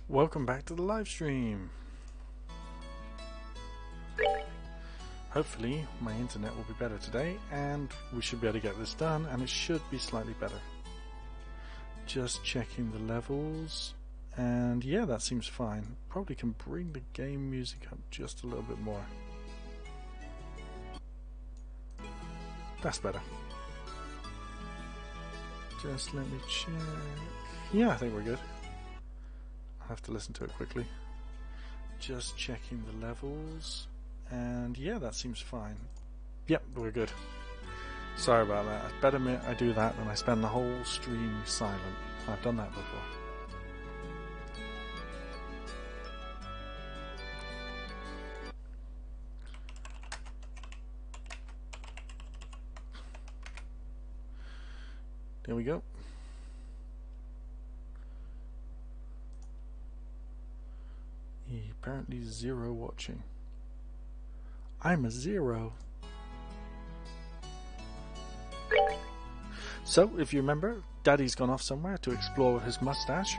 Welcome back to the live stream. Hopefully my internet will be better today and we should be able to get this done, and it should be slightly better. Just checking the levels, and yeah, that seems fine. Probably can bring the game music up just a little bit more. That's better. Just let me check. Yeah, I think we're good. I'll have to listen to it quickly. Just checking the levels, and yeah, that seems fine. Yep, we're good. Sorry about that. It's better I do that than I spend the whole stream silent. I've done that before. There we go. Apparently 0 watching. I'm a 0. So, if you remember, Daddy's gone off somewhere to explore with his mustache,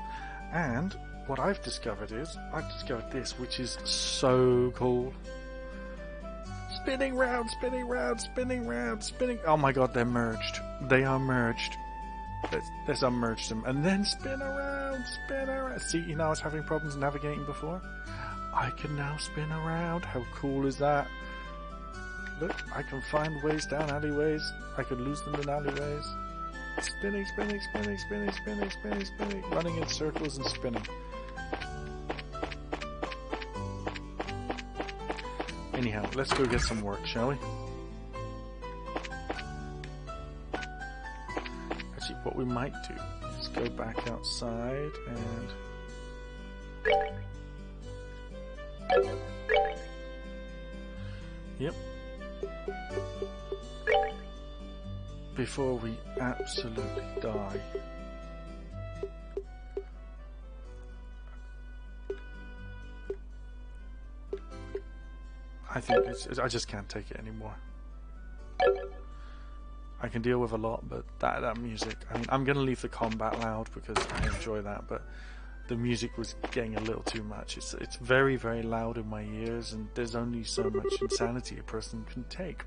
and what I've discovered is, I've discovered this, which is so cool. Spinning round, spinning round, spinning round, spinning... Oh my god, they're merged. They are merged. Let's unmerge them, and then spin around, spin around. See, you know, I was having problems navigating before. I can now spin around. How cool is that? Look, I can find ways down alleyways. I can lose them in alleyways. Spinning, spinning, spinning, spinning, spinning, spinning, spinning. Running in circles and spinning. Anyhow, let's go get some work, shall we? Actually, what we might do is go back outside and... Yep. Before we absolutely die. I think I just can't take it anymore. I can deal with a lot, but that music, I mean, I'm gonna leave the combat loud because I enjoy that, but the music was getting a little too much. It's very, very loud in my ears, and there's only so much insanity a person can take.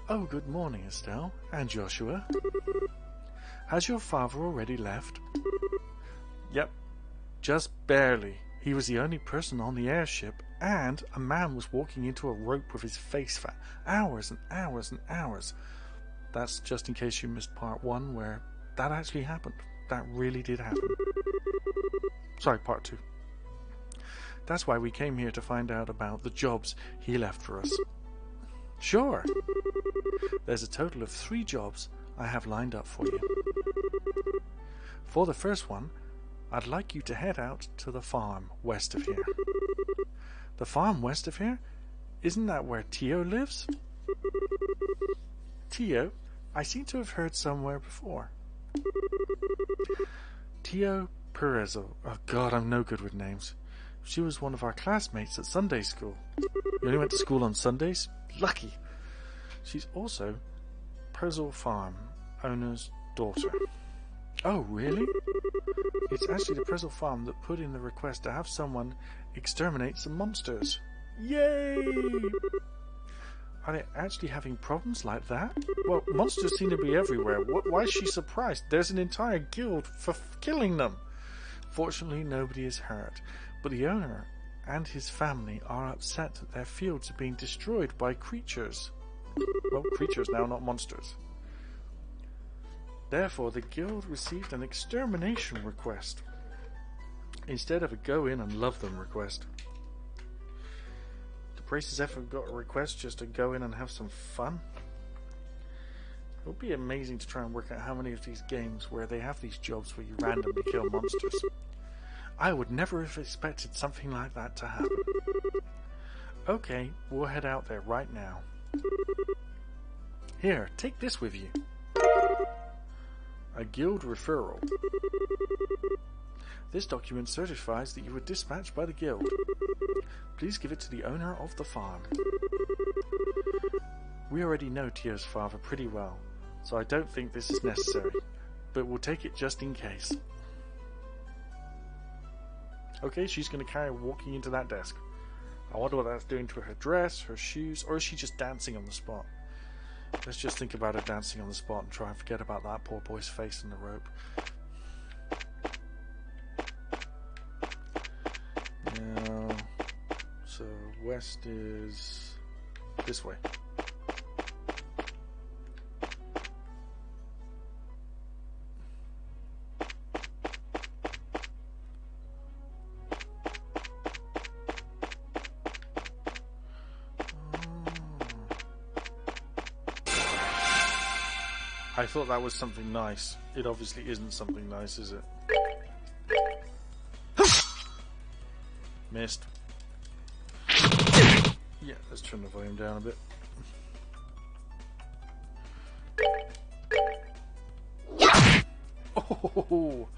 Oh, good morning, Estelle. And Joshua. Has your father already left? Yep. Just barely. He was the only person on the airship, and a man was walking into a rope with his face for hours and hours and hours. That's just in case you missed part 1, where that actually happened. That really did happen. Sorry, part 2. That's why we came here, to find out about the jobs he left for us. Sure. There's a total of 3 jobs I have lined up for you. For the first one, I'd like you to head out to the farm west of here. The farm west of here? Isn't that where Tio lives? Tio? I seem to have heard somewhere before. Tio Perezzo. Oh god, I'm no good with names. She was one of our classmates at Sunday school. You only went to school on Sundays? Lucky! She's also Perezzo Farm owner's daughter. Oh, really? It's actually the Perezzo Farm that put in the request to have someone exterminate some monsters. Yay! Are they actually having problems like that? Well, monsters seem to be everywhere. Why is she surprised? There's an entire guild for killing them. Fortunately, nobody is hurt, but the owner and his family are upset that their fields are being destroyed by creatures. Well, creatures now, not monsters. Therefore, the guild received an extermination request instead of a go in and love them request. The place has ever got a request just to go in and have some fun. It would be amazing to try and work out how many of these games where they have these jobs where you randomly kill monsters. I would never have expected something like that to happen. Okay, we'll head out there right now. Here, take this with you. A guild referral. This document certifies that you were dispatched by the guild. Please give it to the owner of the farm. We already know Tio's father pretty well, so I don't think this is necessary, but we'll take it just in case. Okay, she's going to carry walking into that desk. I wonder what that's doing to her dress, her shoes, or is she just dancing on the spot? Let's just think about her dancing on the spot and try and forget about that poor boy's face in the rope. Now, so west is this way. I thought that was something nice. It obviously isn't something nice, is it? Missed. Yeah, let's turn the volume down a bit. Oh!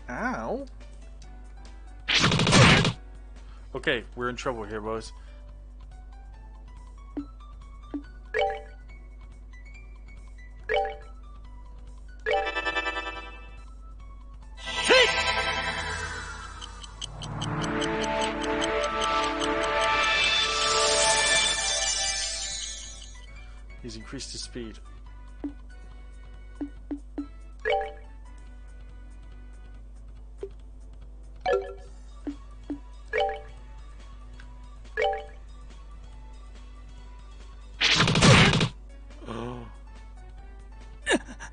Ow! Okay, we're in trouble here, boys. He's increased his speed.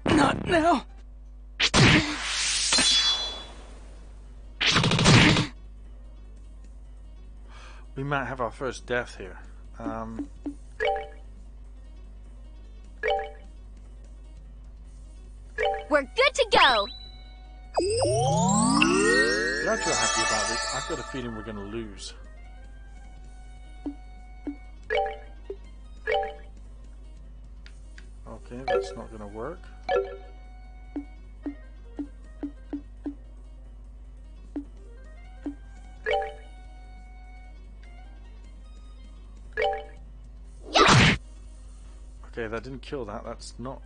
Not now. We might have our first death here. We're good to go! Glad you're happy about this. I've got a feeling we're going to lose. Okay, that's not going to work. Okay, that didn't kill that. That's not...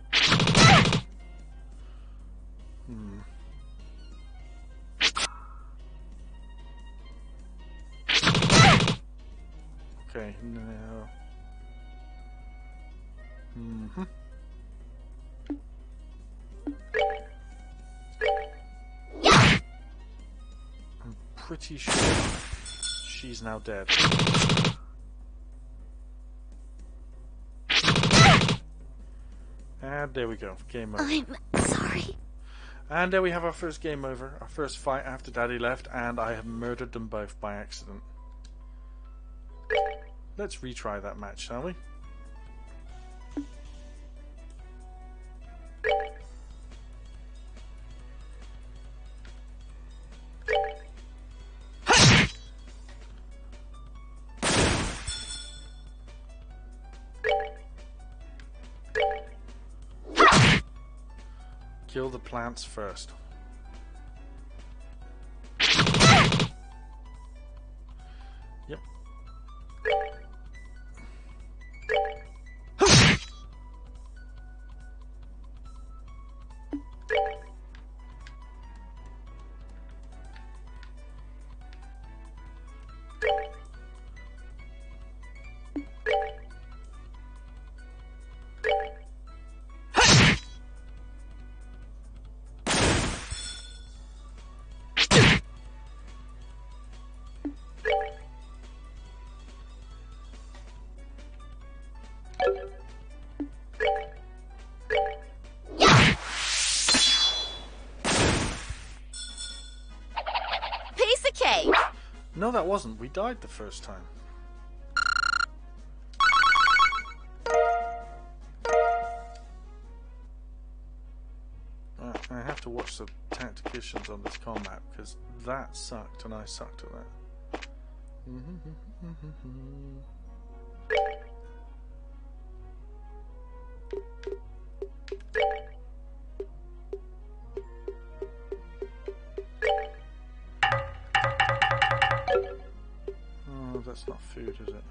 Okay, now... I'm pretty sure she's now dead. And there we go, game over. I'm sorry. And there we have our first game over, our first fight after Daddy left, and I have murdered them both by accident. Let's retry that match, shall we? Kill the plants first. Yep. Piece of cake! No, that wasn't. We died the first time. I have to watch the tacticians on this combat because that sucked and I sucked at that. Oh, that's not food, is it?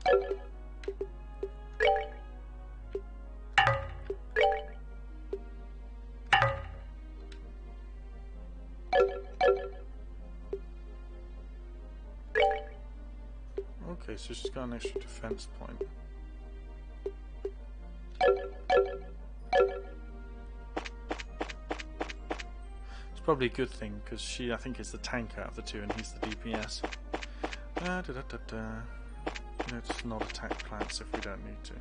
Okay, so she's got an extra defense point. It's probably a good thing because she, I think, is the tank out of the two, and he's the DPS. Let's not attack plants if we don't need to.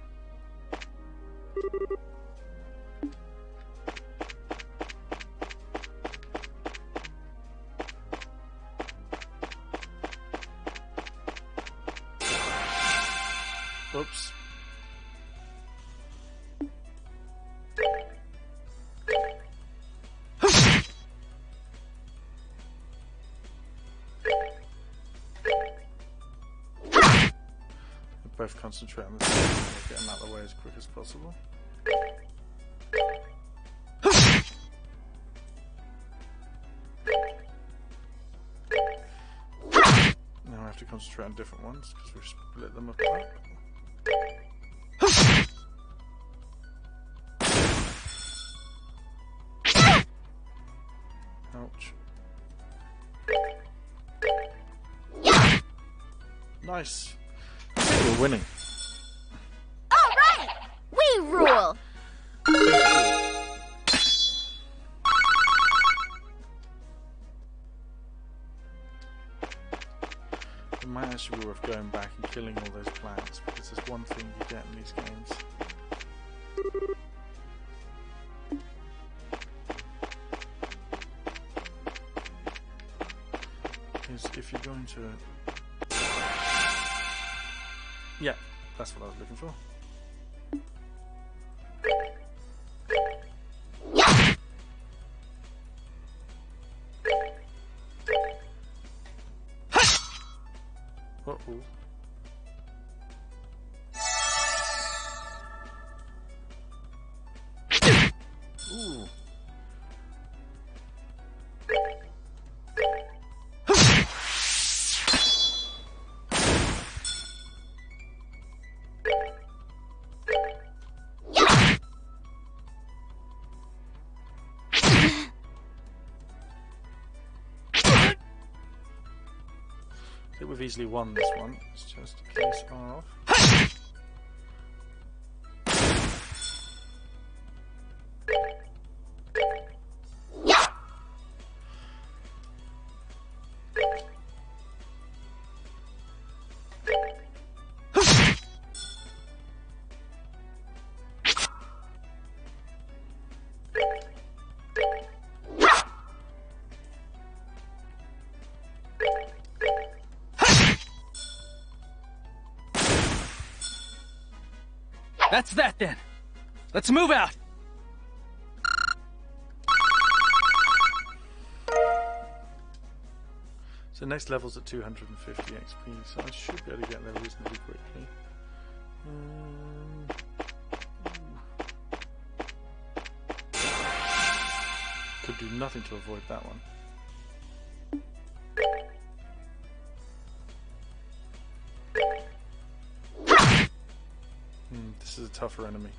Oops. Both concentrate on the same and get them out of the way as quick as possible. Now I have to concentrate on different ones because we've split them apart. Ouch. Nice. We're winning. All right, we rule. It might actually be worth going back and killing all those plants because there's one thing you get in these games. Is if you're going to... Yeah, that's what I was looking for. Uh-oh. Ooh. I think we've easily won this one. It's just a case of... That's that then. Let's move out. So next level's at 250 XP, so I should be able to get there reasonably quickly. Could do nothing to avoid that one. This is a tougher enemy.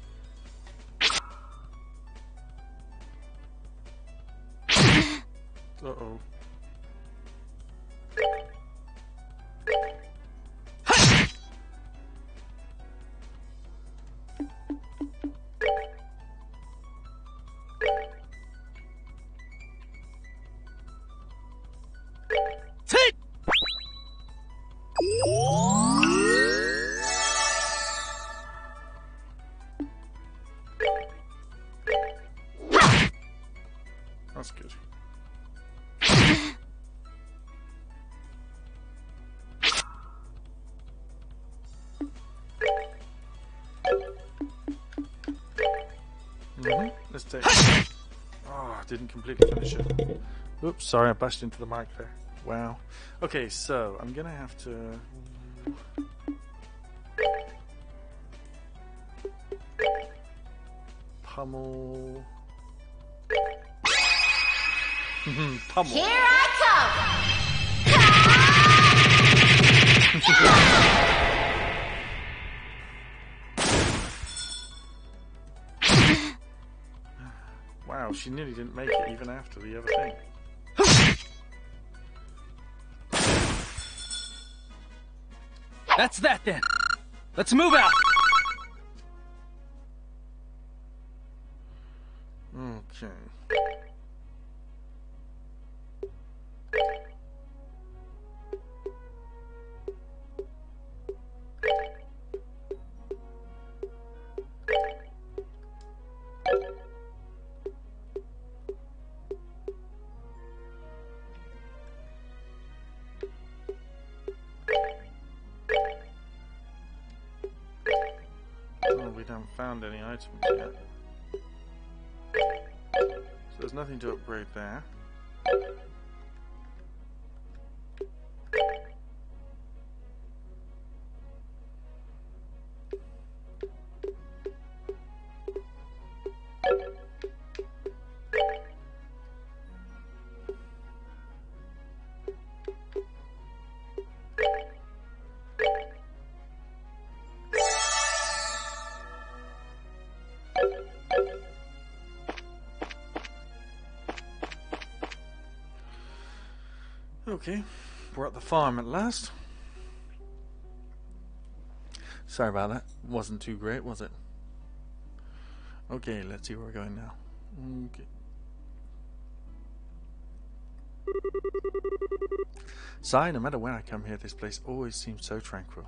Uh-oh. That's good. Let's take it. Oh, I didn't completely finish it. Oops, sorry, I bashed into the mic there. Wow. Okay, so I'm gonna have to... pummel... pummel. Here I come. 1, Wow, she nearly didn't make it even after the other thing. That's that then. Let's move out. Okay. Oh, we haven't found any items yet. So there's nothing to upgrade there. Okay, we're at the farm at last. Sorry about that. Wasn't too great, was it? Okay, let's see where we're going now. Okay. Sigh, no matter when I come here, this place always seems so tranquil.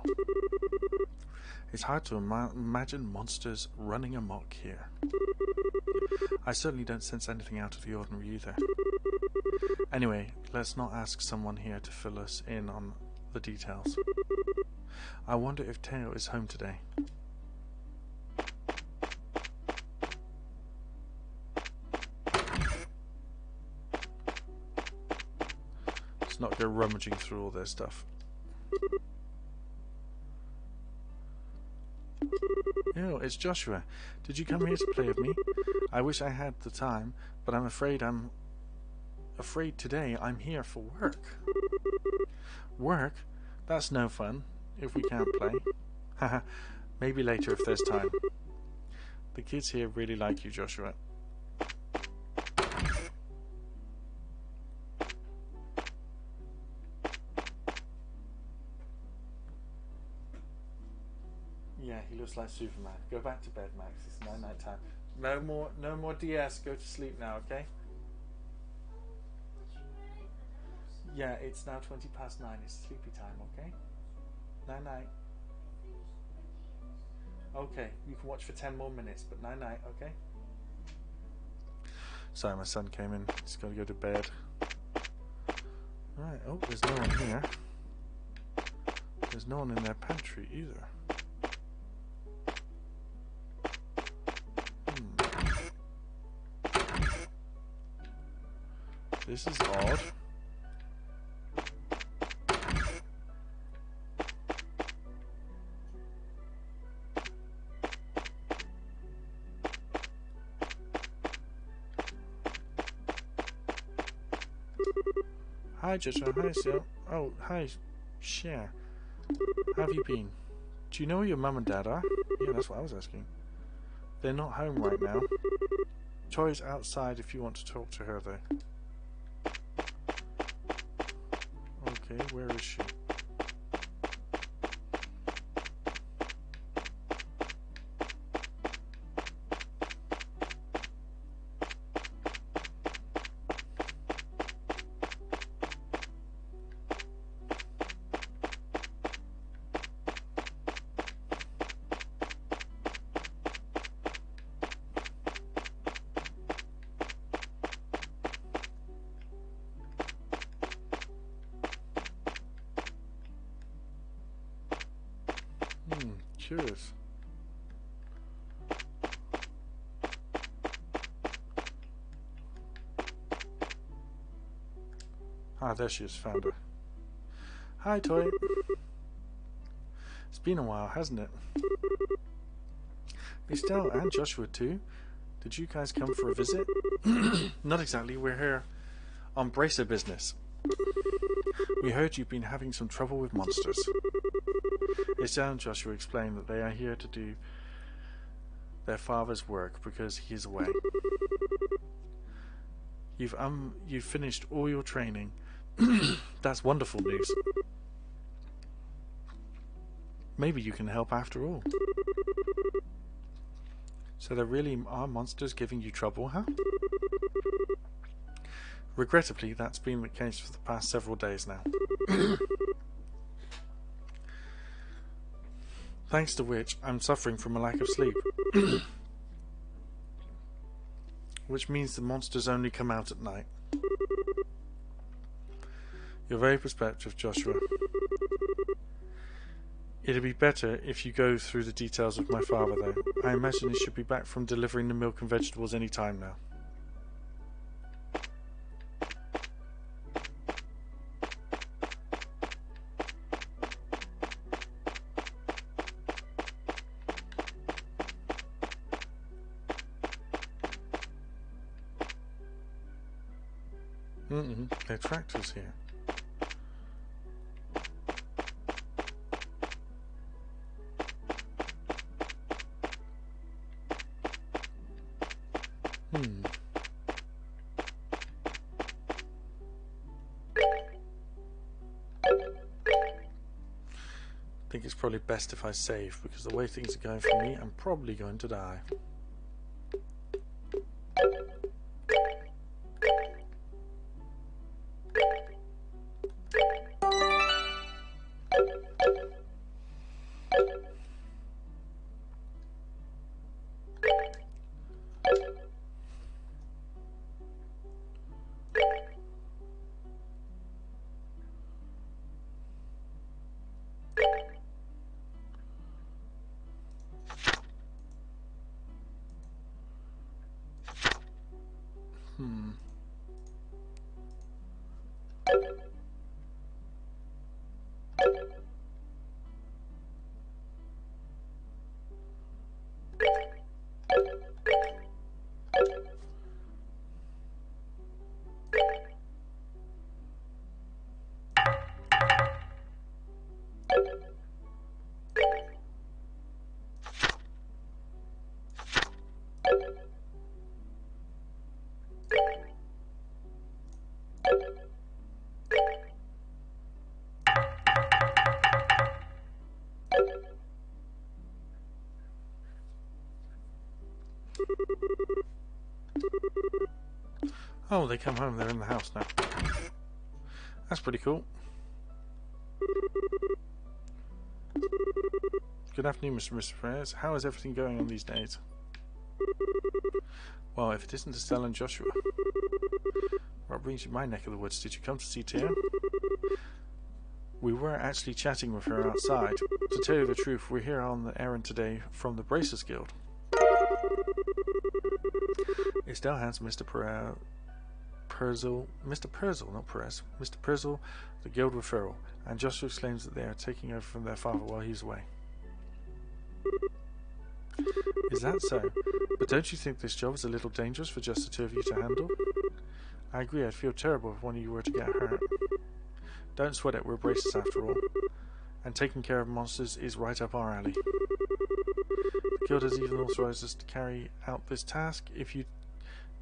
It's hard to imagine monsters running amok here. I certainly don't sense anything out of the ordinary either. Anyway, let's not ask someone here to fill us in on the details. I wonder if Teo is home today. Let's not go rummaging through all their stuff. Ew, it's Joshua. Did you come here to play with me? I wish I had the time, but I'm afraid today I'm here for work. Work? That's no fun, if we can't play. Haha, maybe later if there's time. The kids here really like you, Joshua. Yeah, he looks like Superman. Go back to bed, Max. It's night time. No more DS. Go to sleep now, okay? Yeah, it's now 20 past 9. It's sleepy time, okay? Night. Okay, you can watch for 10 more minutes, but night, okay? Sorry, my son came in. He's got to go to bed. Right, oh, there's no one here. There's no one in their pantry either. This is odd. Hi, Joshua. Hi, Sil. Oh, hi, Cher. How have you been? Do you know where your mum and dad are? Yeah, that's what I was asking. They're not home right now. Toy's outside if you want to talk to her, though. Okay, where is she? Curious. Ah, there she is, found her. Hi, Toy. It's been a while, hasn't it? Estelle and Joshua too. Did you guys come for a visit? Not exactly, we're here on bracer business. We heard you've been having some trouble with monsters. Estelle and Joshua explained that they are here to do their father's work because he is away. You've finished all your training. That's wonderful news. Maybe you can help after all. So there really are monsters giving you trouble, huh? Regrettably, that's been the case for the past several days now. Thanks to which, I'm suffering from a lack of sleep. Which means the monsters only come out at night. You're very perceptive, Joshua. It'd be better if you go through the details with my father, though. I imagine he should be back from delivering the milk and vegetables any time now. There are tractors here. I think it's probably best if I save, because the way things are going for me, I'm probably going to die. Oh, they come home, they're in the house now. That's pretty cool. Good afternoon, Mr. and Mrs. Perez. How is everything going on these days? Well, if it isn't Estelle and Joshua. What brings you my neck of the woods? Did you come to see Tia? We were actually chatting with her outside. To tell you the truth, we're here on the errand today from the Bracers Guild. Estelle hands Mr. Mr. Perzel, not Perez, Mr. Perzel, the guild referral, and Joshua exclaims that they are taking over from their father while he's away. Is that so? But don't you think this job is a little dangerous for just the two of you to handle? I agree, I'd feel terrible if one of you were to get hurt. Don't sweat it, we're bracers after all. And taking care of monsters is right up our alley. The guild has even authorized us to carry out this task.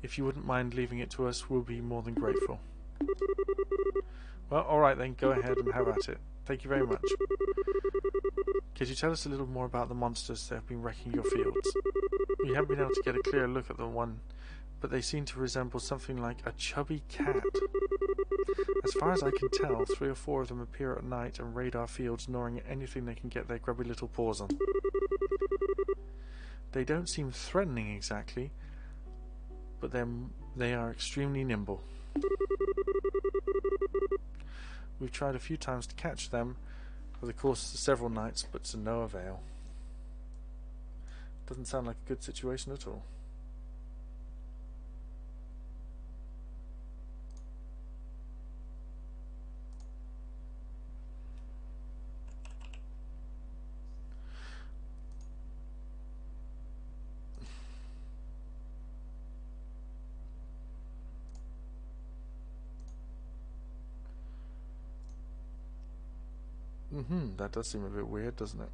If you wouldn't mind leaving it to us, we'll be more than grateful. Well, alright then, go ahead and have at it. Thank you very much. Could you tell us a little more about the monsters that have been wrecking your fields? We haven't been able to get a clear look at the one, but they seem to resemble something like a chubby cat. As far as I can tell, 3 or 4 of them appear at night and raid our fields, gnawing at anything they can get their grubby little paws on. They don't seem threatening exactly, but they are extremely nimble. We've tried a few times to catch them over the course of several nights, but to no avail. Doesn't sound like a good situation at all. That does seem a bit weird, doesn't it?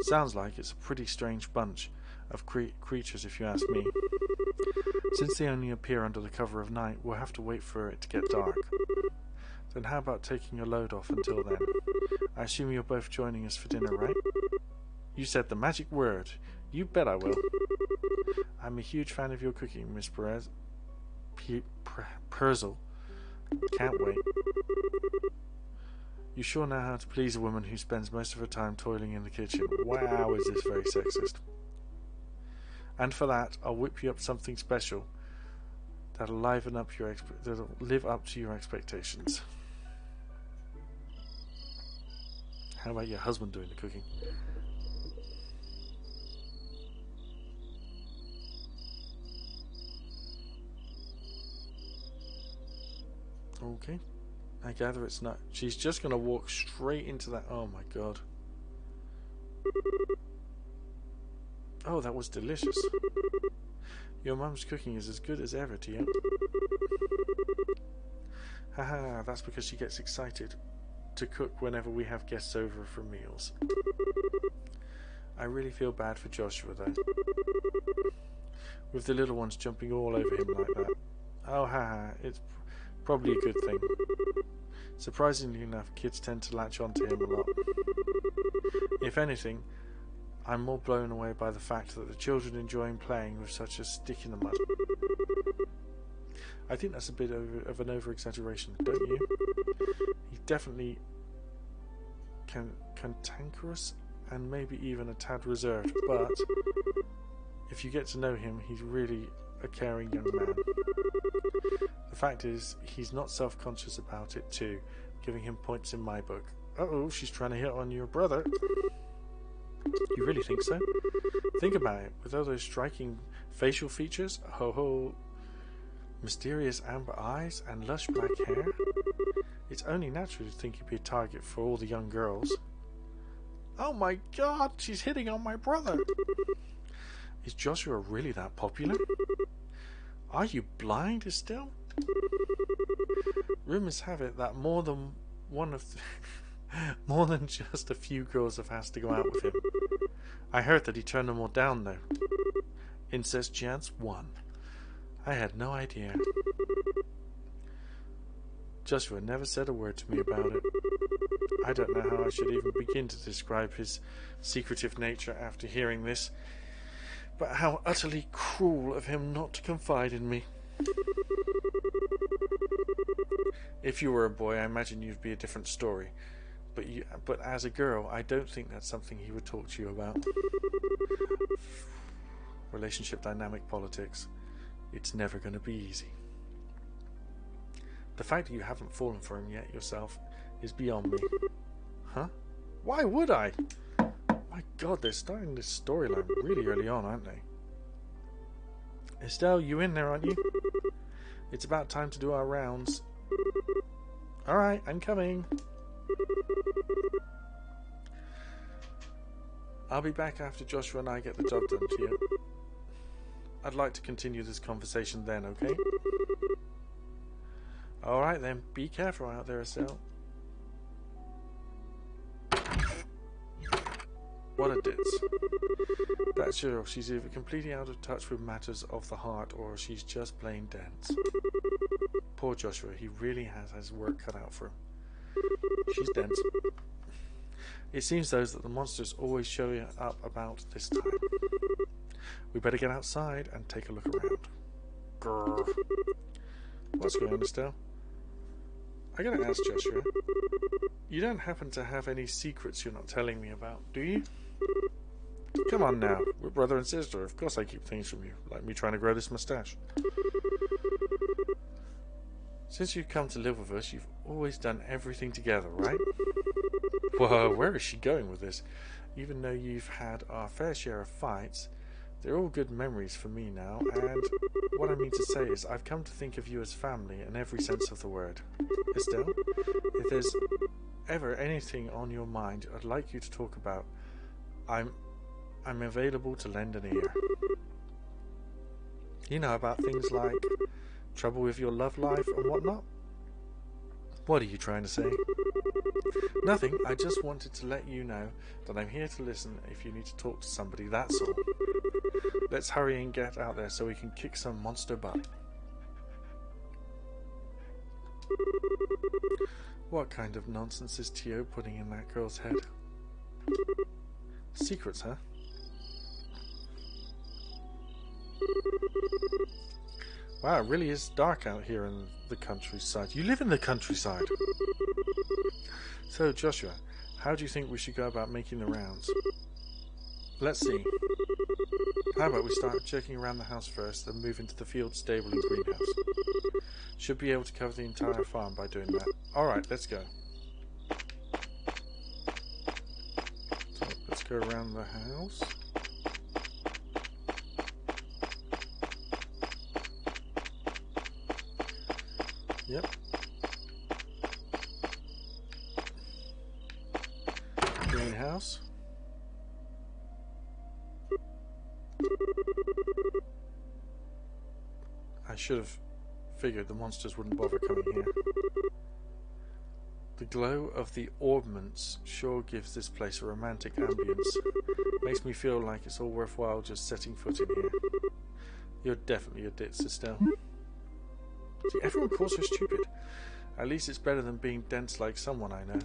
Sounds like it's a pretty strange bunch of creatures if you ask me. Since they only appear under the cover of night, we'll have to wait for it to get dark. Then how about taking your load off until then? I assume you're both joining us for dinner, right? You said the magic word. You bet I will. I'm a huge fan of your cooking, Miss Perzel. Can't wait. You sure know how to please a woman who spends most of her time toiling in the kitchen. Wow, is this very sexist. And for that, I'll whip you up something special that'll liven up that'll live up to your expectations. How about your husband doing the cooking? Okay. I gather it's not. She's just going to walk straight into that. Oh my god. Oh, that was delicious. Your mum's cooking is as good as ever to you. Haha, that's because she gets excited to cook whenever we have guests over for meals. I really feel bad for Joshua though. With the little ones jumping all over him like that. Oh haha, it's probably a good thing. Surprisingly enough, kids tend to latch onto him a lot. If anything, I'm more blown away by the fact that the children enjoying playing with such a stick in the mud. I think that's a bit of an over-exaggeration, don't you? He's definitely cantankerous and maybe even a tad reserved, but if you get to know him, he's really a caring young man. The fact is, he's not self-conscious about it too, giving him points in my book. Uh-oh, she's trying to hit on your brother. You really think so? Think about it, with all those striking facial features, ho-ho, mysterious amber eyes and lush black hair, it's only natural to think he'd be a target for all the young girls. Oh my god, she's hitting on my brother! Is Joshua really that popular? Are you blind, Estelle? Rumors have it that more than just a few girls have asked to go out with him. I heard that he turned them all down though. Incest chance 1. I had no idea. Joshua never said a word to me about it. I don't know how I should even begin to describe his secretive nature after hearing this, but how utterly cruel of him not to confide in me. If you were a boy, I imagine you'd be a different story. But as a girl, I don't think that's something he would talk to you about. Relationship dynamic politics. It's never going to be easy. The fact that you haven't fallen for him yet yourself is beyond me. Huh? Why would I? My god, they're starting this storyline really early on, aren't they? Estelle, you in there, aren't you? It's about time to do our rounds. Alright, I'm coming. I'll be back after Joshua and I get the job done to you. I'd like to continue this conversation then, okay? Alright then, be careful out there, Estelle. What a ditz. That's sure, she's either completely out of touch with matters of the heart or she's just plain dense. Poor Joshua, he really has his work cut out for him. She's dense. It seems though that the monsters always show up about this time. We better get outside and take a look around. Grrr. What's going on, Estelle? I gotta ask, Joshua. You don't happen to have any secrets you're not telling me about, do you? Come on now, we're brother and sister. Of course I keep things from you, like me trying to grow this moustache. Since you've come to live with us, you've always done everything together, right? Whoa, where is she going with this? Even though you've had our fair share of fights, they're all good memories for me now, and what I mean to say is I've come to think of you as family in every sense of the word. Estelle, if there's ever anything on your mind I'd like you to talk about, I'm available to lend an ear. You know, about things like trouble with your love life and whatnot? What are you trying to say? Nothing, I just wanted to let you know that I'm here to listen if you need to talk to somebody, that's all. Let's hurry and get out there so we can kick some monster butt. What kind of nonsense is Tio putting in that girl's head? Secrets, huh? Wow, it really is dark out here in the countryside. You live in the countryside! So, Joshua, how do you think we should go about making the rounds? Let's see. How about we start checking around the house first, then move into the field, stable and greenhouse. Should be able to cover the entire farm by doing that. Alright, let's go. So, let's go around the house. Yep. Greenhouse. I should have figured the monsters wouldn't bother coming here. The glow of the ornaments sure gives this place a romantic ambience. Makes me feel like it's all worthwhile just setting foot in here. You're definitely a ditz, Estelle. See, everyone calls her stupid. At least it's better than being dense like someone I know.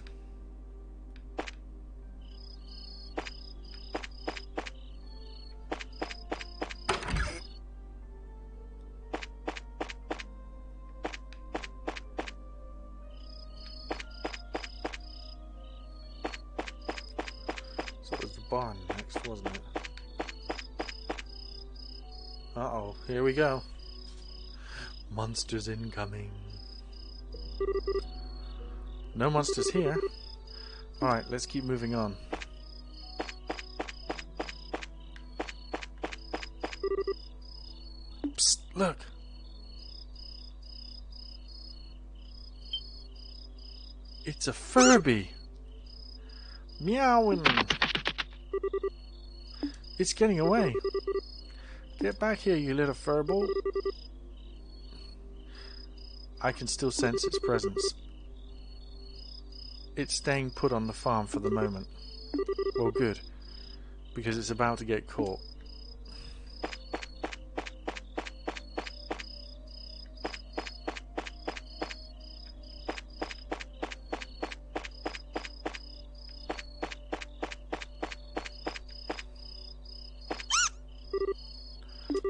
So it was the barn next, wasn't it? Uh-oh, here we go. Monsters incoming. No monsters here. Alright, let's keep moving on. Psst, look! It's a Furby! Meowing! It's getting away! Get back here, you little furball! I can still sense its presence. It's staying put on the farm for the moment. Well, good, because it's about to get caught.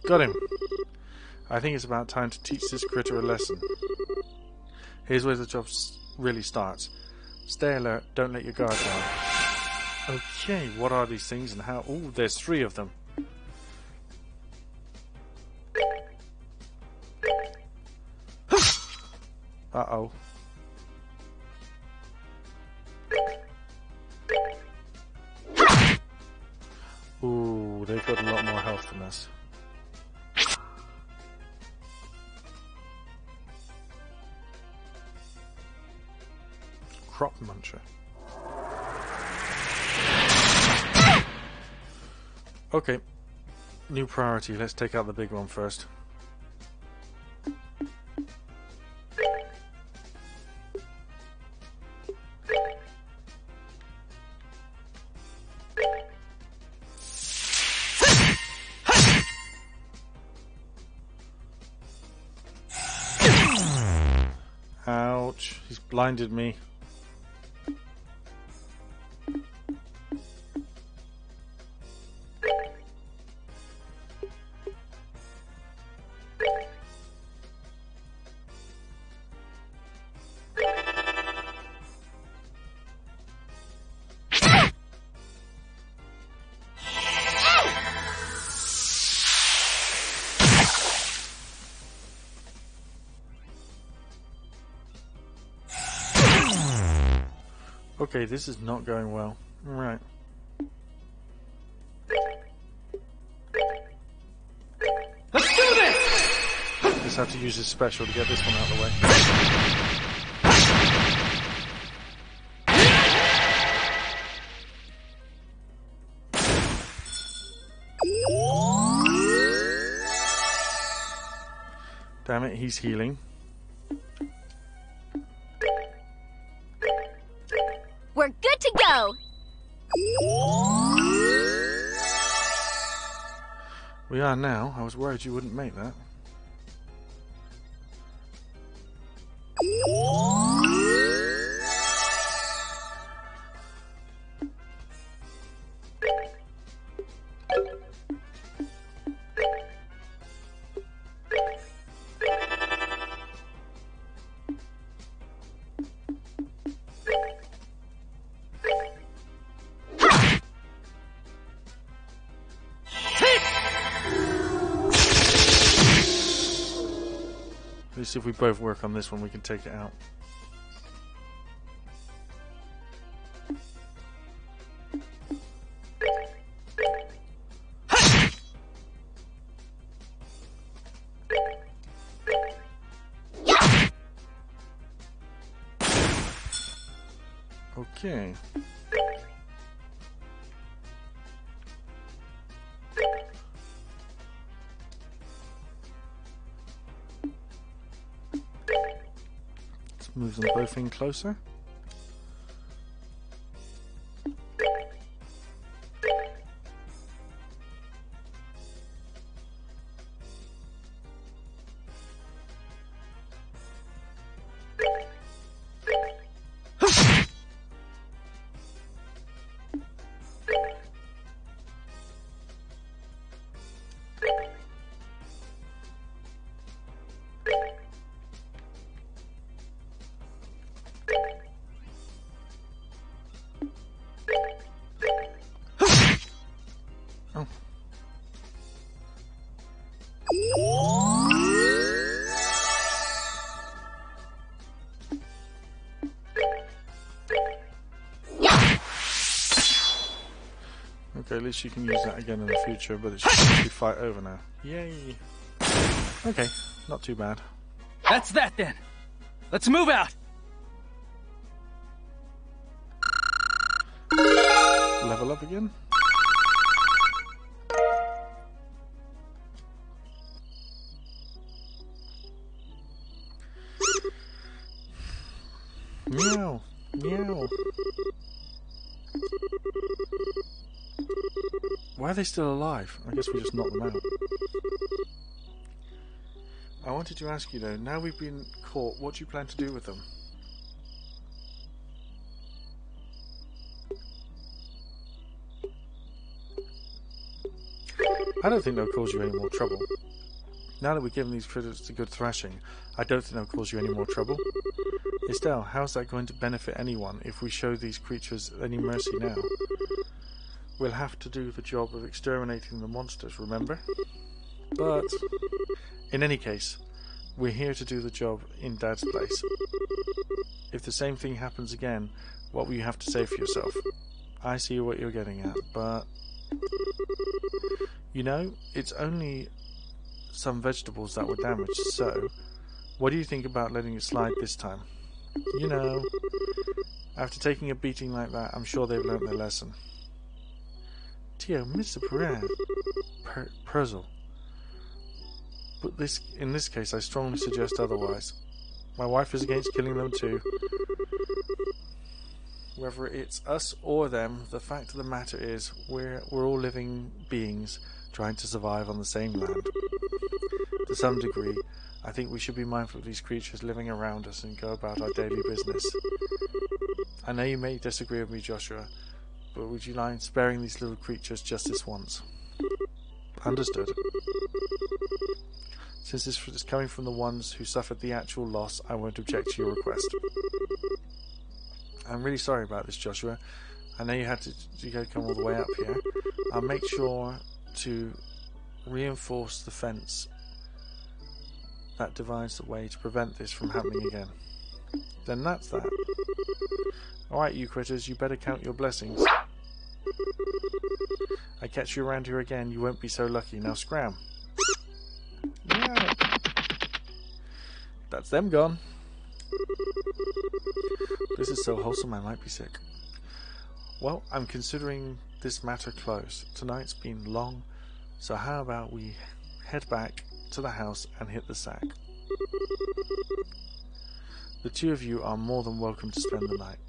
Got him. I think it's about time to teach this critter a lesson. Here's where the job really starts. Stay alert, don't let your guard down. Okay, what are these things and how... Ooh, there's 3 of them. Uh-oh. Ooh, they've got a lot more health than us. Crop muncher. Okay, new priority. Let's take out the big one first. Ouch, he's blinded me. Okay, this is not going well. Right. Let's do this! Just have to use his special to get this one out of the way. Damn it, he's healing. We are now. I was worried you wouldn't make that. Let's see if we both work on this one, we can take it out. Okay. Let's move them both in closer. Oh. Okay, at least you can use that again in the future, but it should be fight over now. Yay! Okay, not too bad. That's that then. Let's move out. Level up again. Meow, meow. Why are they still alive? I guess we just knocked them out. I wanted to ask you though, now we've been caught, what do you plan to do with them? I don't think they'll cause you any more trouble. Now that we've given these critters a good thrashing, I don't think they'll cause you any more trouble. Estelle, how's that going to benefit anyone if we show these creatures any mercy now? We'll have to do the job of exterminating the monsters, remember? But, in any case, we're here to do the job in Dad's place. If the same thing happens again, what will you have to say for yourself? I see what you're getting at, but... You know, it's only some vegetables that were damaged, so... What do you think about letting it slide this time? You know, after taking a beating like that, I'm sure they've learnt their lesson. Tio, Mr. Perzel. But in this case, I strongly suggest otherwise. My wife is against killing them too. Whether it's us or them, the fact of the matter is, we're all living beings trying to survive on the same land. To some degree, I think we should be mindful of these creatures living around us and go about our daily business. I know you may disagree with me, Joshua, but would you mind sparing these little creatures just this once? Understood. Since this is coming from the ones who suffered the actual loss, I won't object to your request. I'm really sorry about this, Joshua. I know you had to come all the way up here. I'll make sure to reinforce the fence that divides the way to prevent this from happening again. Then that's that. Alright, you critters, you better count your blessings. I catch you around here again, you won't be so lucky. Now scram. Yeah. That's them gone. This is so wholesome I might be sick. Well, I'm considering this matter closed. Tonight's been long, so how about we head back to the house and hit the sack. The two of you are more than welcome to spend the night.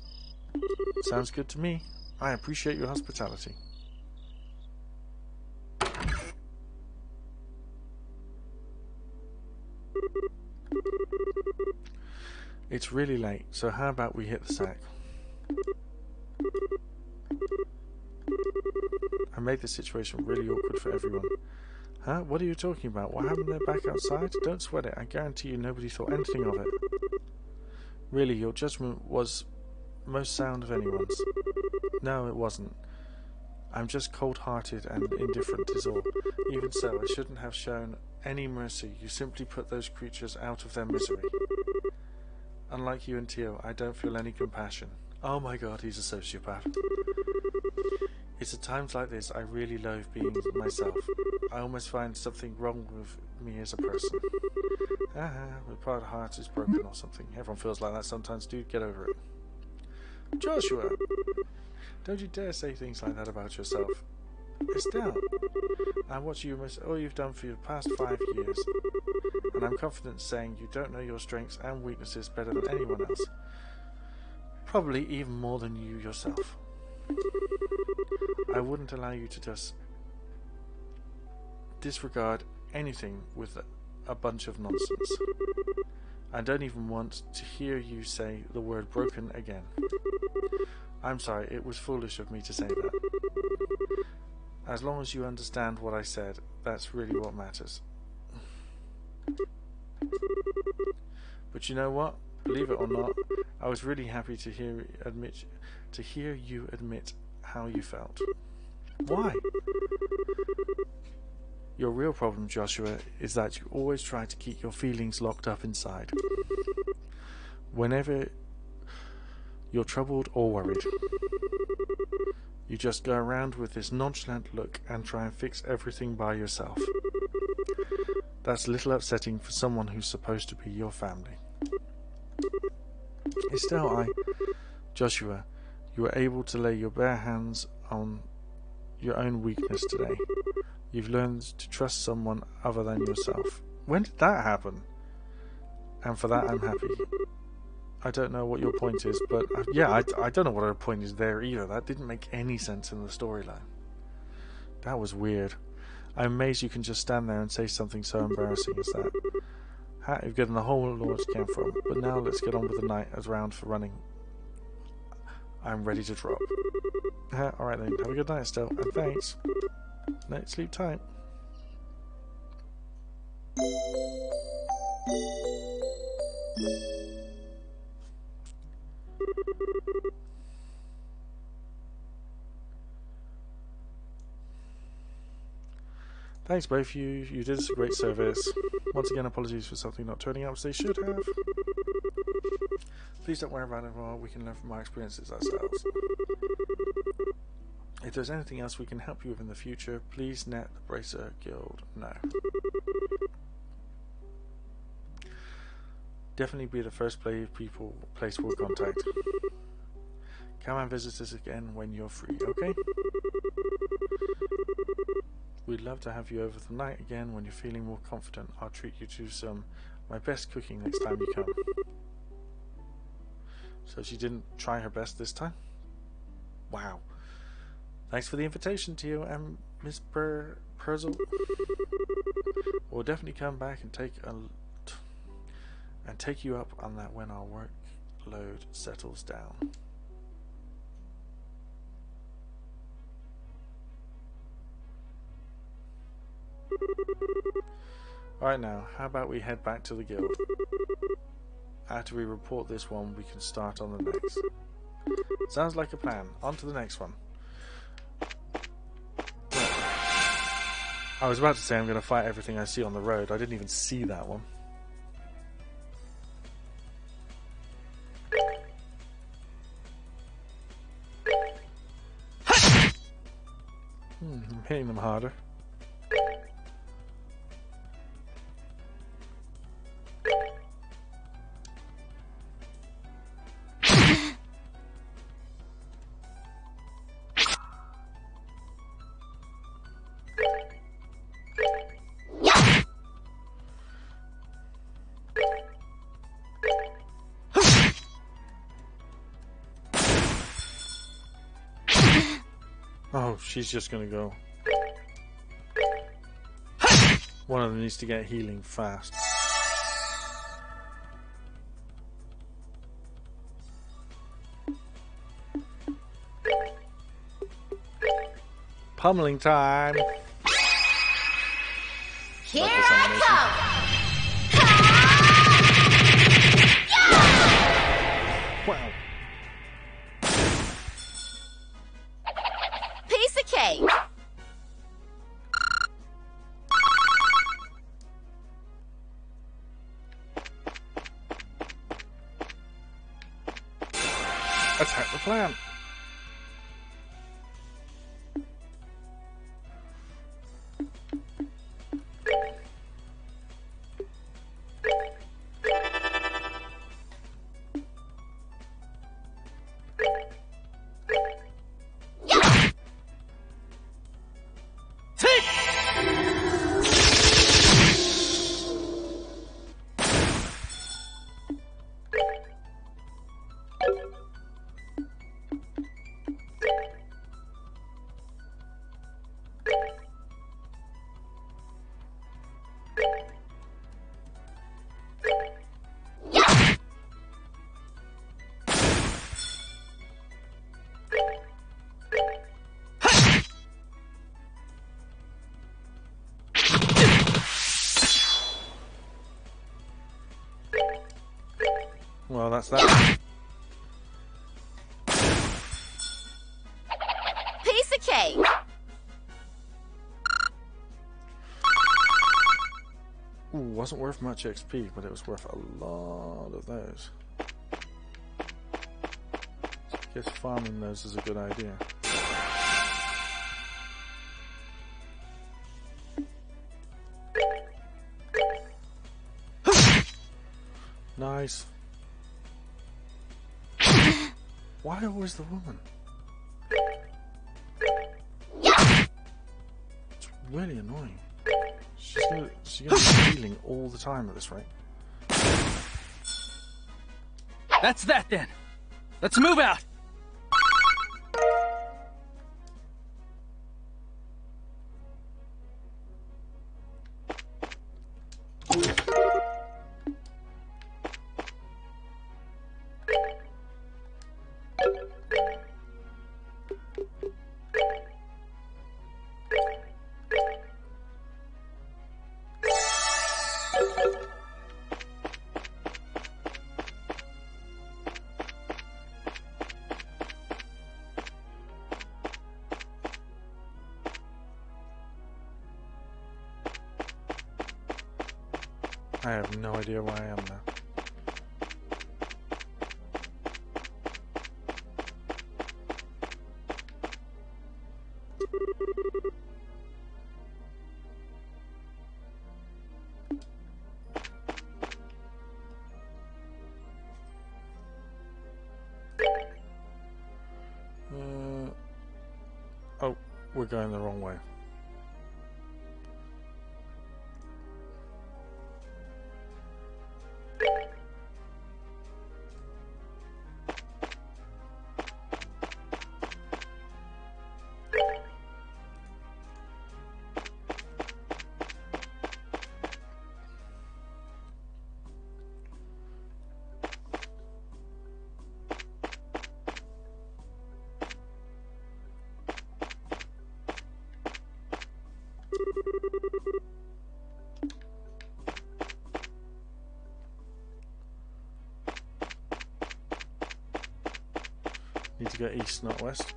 Sounds good to me. I appreciate your hospitality. It's really late, so how about we hit the sack? I made the situation really awkward for everyone. Huh? What are you talking about? What happened there back outside? Don't sweat it. I guarantee you nobody thought anything of it. Really, your judgment was most sound of anyone's. No, it wasn't. I'm just cold-hearted and indifferent is all. Even so, I shouldn't have shown any mercy. You simply put those creatures out of their misery. Unlike you and Tio, I don't feel any compassion. Oh my god, he's a sociopath. It's at times like this I really loathe being myself. I almost find something wrong with me as a person. My part of the heart is broken or something. Everyone feels like that sometimes, dude. Get over it. Joshua! Don't you dare say things like that about yourself. Estelle, I watch you all you've done for the past 5 years, and I'm confident saying you don't know your strengths and weaknesses better than anyone else. Probably even more than you yourself. I wouldn't allow you to just disregard anything with a bunch of nonsense. I don't even want to hear you say the word broken again. I'm sorry, it was foolish of me to say that. As long as you understand what I said, that's really what matters. But you know what? Believe it or not, I was really happy to hear you admit how you felt. Why? Your real problem, Joshua, is that you always try to keep your feelings locked up inside. Whenever you're troubled or worried, you just go around with this nonchalant look and try and fix everything by yourself. That's a little upsetting for someone who's supposed to be your family. Estelle, Joshua, you were able to lay your bare hands on your own weakness today. You've learned to trust someone other than yourself. When did that happen? And for that, I'm happy. I don't know what your point is, but yeah, I don't know what her point is there either. That didn't make any sense in the storyline. That was weird. I'm amazed you can just stand there and say something so embarrassing as that. You've given the whole Lord's came from, but now let's get on with the night as round for running. I'm ready to drop. Alright then, have a good night still, and thanks. Night, sleep tight. Thanks both of you, you did us a great service. Once again, apologies for something not turning up as they should have. Please don't worry about it more, we can learn from our experiences ourselves. If there's anything else we can help you with in the future, please let the Bracer Guild know. Definitely be the first place we'll contact. Come and visit us again when you're free, okay? We'd love to have you over the night again when you're feeling more confident. I'll treat you to some my best cooking next time you come. So she didn't try her best this time? Wow. Thanks for the invitation, Tio and Miss Perzel. We'll definitely come back and take you up on that when our workload settles down. Alright now, how about we head back to the guild? After we report this one, we can start on the next. Sounds like a plan. On to the next one. I was about to say I'm going to fight everything I see on the road. I didn't even see that one. I'm hitting them harder. Oh, she's just gonna go. One of them needs to get healing fast. Pummeling time. Here Like this I animation. come! Wow. Piece of cake! Attack the plant. Well, that's that. Piece of cake! Ooh, wasn't worth much XP, but it was worth a lot of those. So I guess farming those is a good idea. Nice. Why always the woman? It's really annoying. She's gonna be healing all the time at this rate. That's that then. Let's move out. I have no idea where I am now. Oh, we're going the wrong way. Need to go east, not west.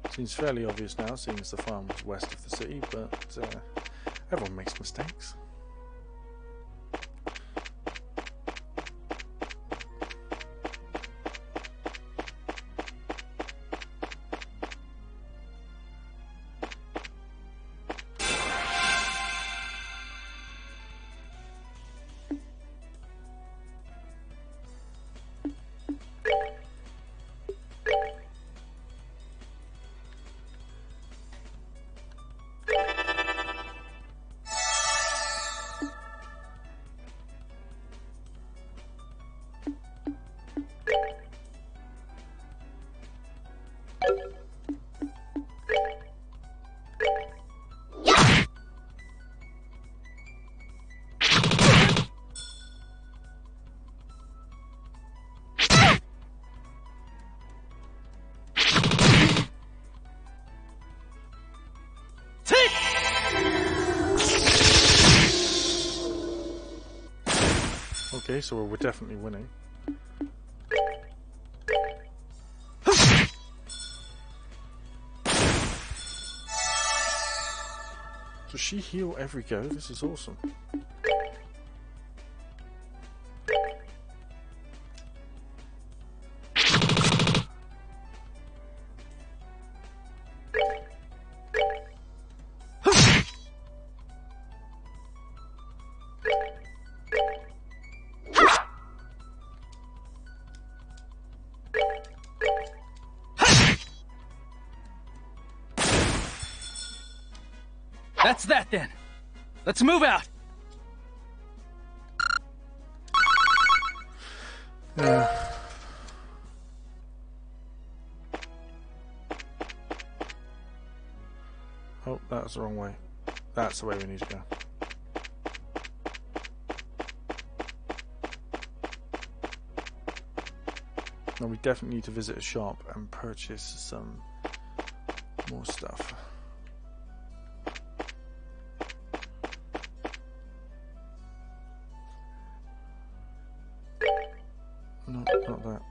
Seems fairly obvious now, seeing as the farm was west of the city, but everyone makes mistakes. Okay, so we're definitely winning. Does she heal every go? This is awesome. That's that then. Let's move out. Oh, that's the wrong way. That's the way we need to go. Now we definitely need to visit a shop and purchase some more stuff. No, not that.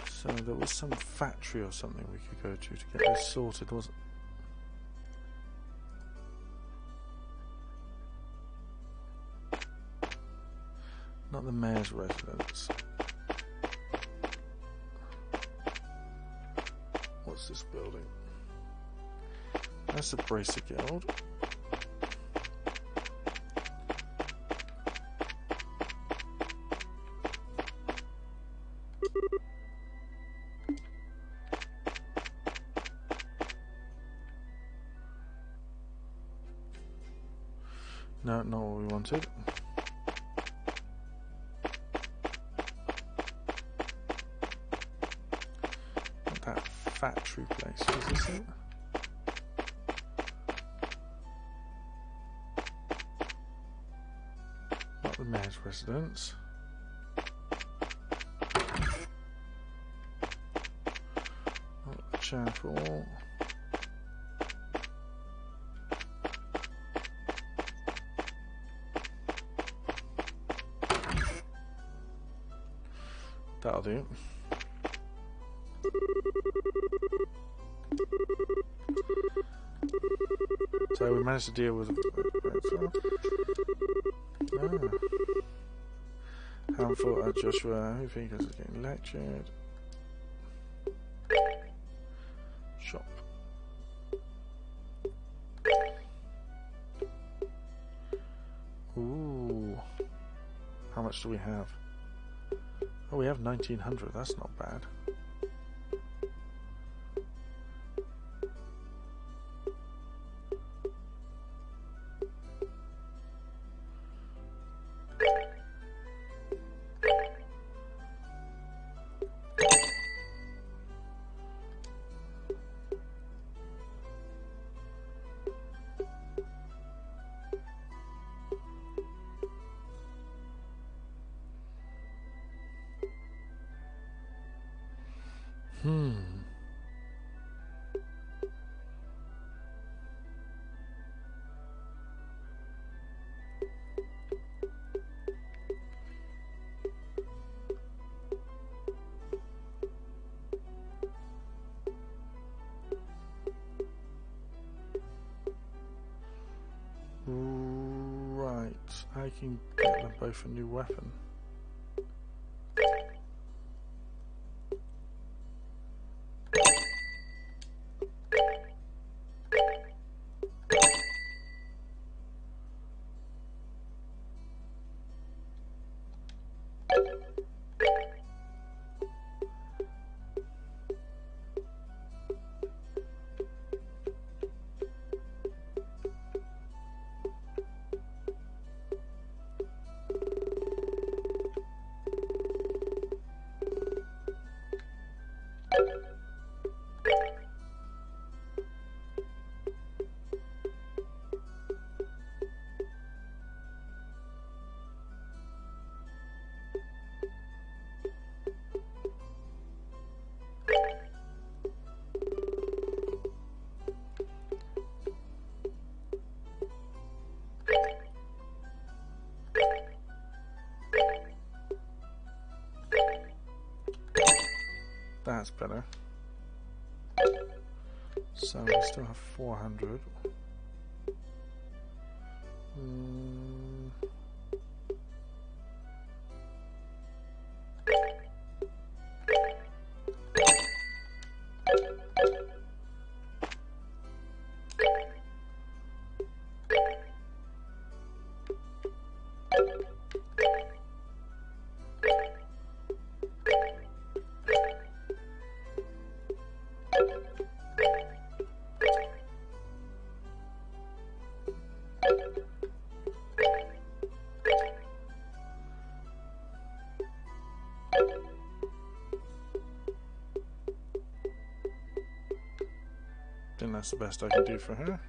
So there was some factory or something we could go to get this sorted, wasn't it? Not the mayor's residence. What's this building? That's the Bracer Guild. No, not what we wanted. That factory place, is this it? Not the mayor's residence. Not the chapel. That'll do. So we managed to deal with Hamford, Joshua, who thinks is getting lectured. Shop. Ooh. How much do we have? Oh, we have 1900, that's not bad. Right, I can get them both a new weapon. That's better. So we still have 400. I think that's the best I can do for her.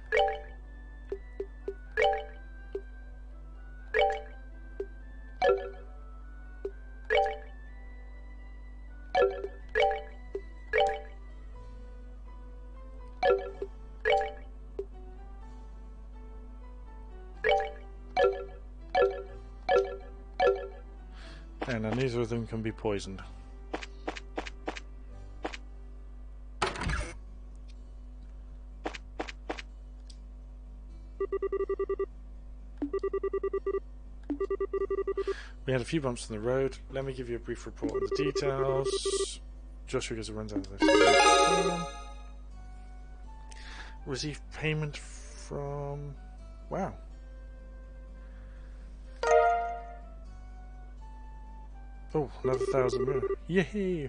And now neither of them can be poisoned. We had a few bumps in the road. Let me give you a brief report on the details. Joshua gets a rundown of this. Received payment from... Wow. Oh, another 1,000 more. Yay!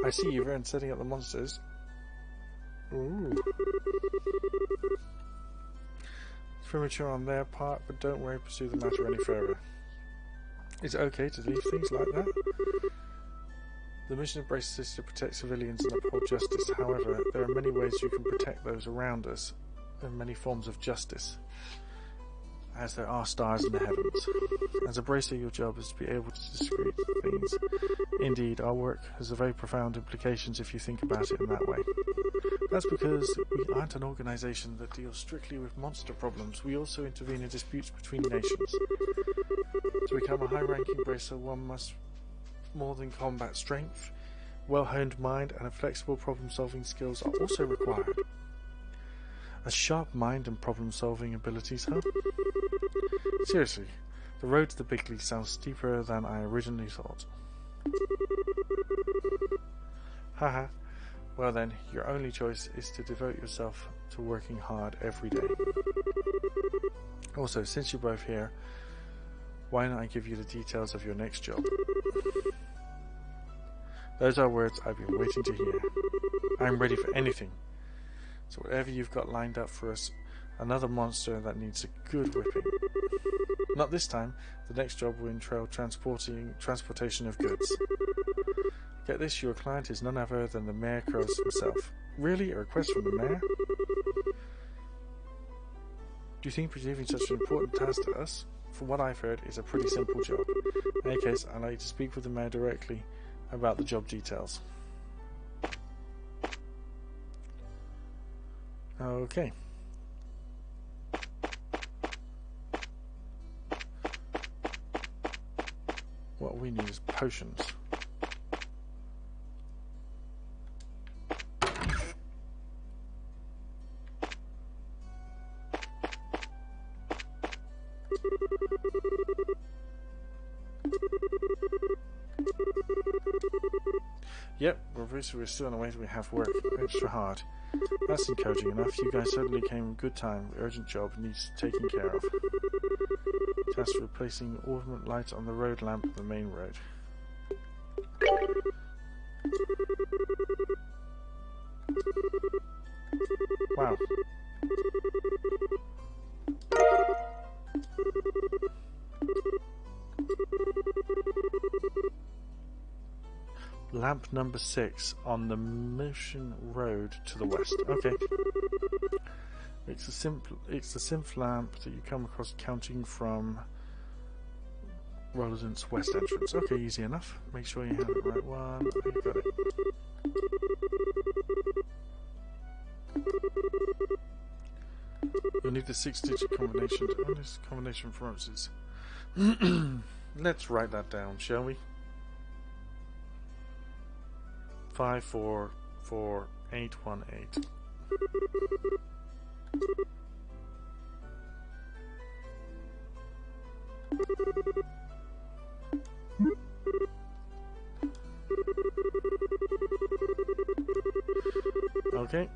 I see you've earned setting up the monsters. Ooh. It's premature on their part, but don't worry, pursue the matter any further. Is it okay to leave things like that? The mission of Brace is to protect civilians and uphold justice. However, there are many ways you can protect those around us, and many forms of justice, as there are stars in the heavens. As a bracer, your job is to be able to discreet things. Indeed, our work has a very profound implications if you think about it in that way. That's because we aren't an organization that deals strictly with monster problems. We also intervene in disputes between nations. To become a high-ranking bracer, one must more than combat strength. Well-honed mind and a flexible problem-solving skills are also required. A sharp mind and problem-solving abilities, huh? Seriously, the road to the big league sounds steeper than I originally thought. Haha. Well then, your only choice is to devote yourself to working hard every day. Also, since you're both here, why not I give you the details of your next job? Those are words I've been waiting to hear. I'm ready for anything. So whatever you've got lined up for us, another monster that needs a good whipping. Not this time. The next job will entail transportation of goods. Get this, your client is none other than the Mayor Crows himself. Really? A request from the Mayor? Do you think receiving such an important task to us, from what I've heard, is a pretty simple job? In any case, I'd like to speak with the Mayor directly about the job details. Okay. What we need is potions. Yep, we're still on the way. We have work extra hard. That's encouraging enough. You guys certainly came in good time. Urgent job needs taken care of. Task replacing ornament lights on the road lamp on the main road. Wow. Lamp number 6 on the Mission Road to the west. Okay. It's a synth lamp that you come across counting from Rollins West entrance. Okay, easy enough. Make sure you have the right one. You got it. You'll need the 6-digit combination to own this combination for answers. Let's write that down, shall we? 544818. Okay.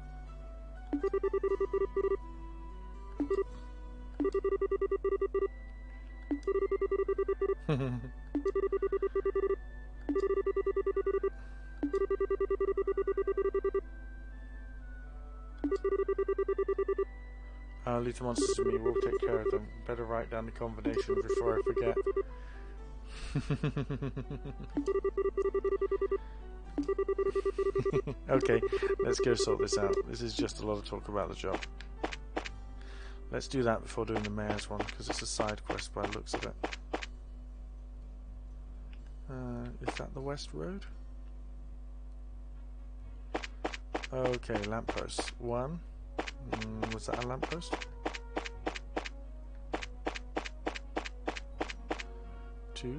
Leave the monsters to me, we'll take care of them. Better write down the combination before I forget. Okay, let's go sort this out. This is just a lot of talk about the job. Let's do that before doing the mayor's one, because it's a side quest by the looks of it. Is that the West Road? Okay, lamppost. 1. Was that a lamppost? 2.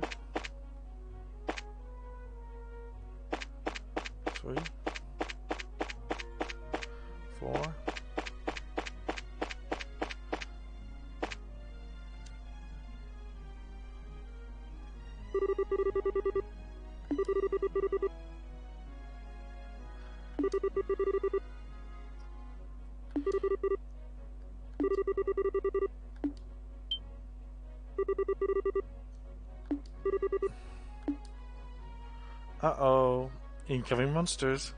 3. 4. 'Uh-oh. Incoming monsters.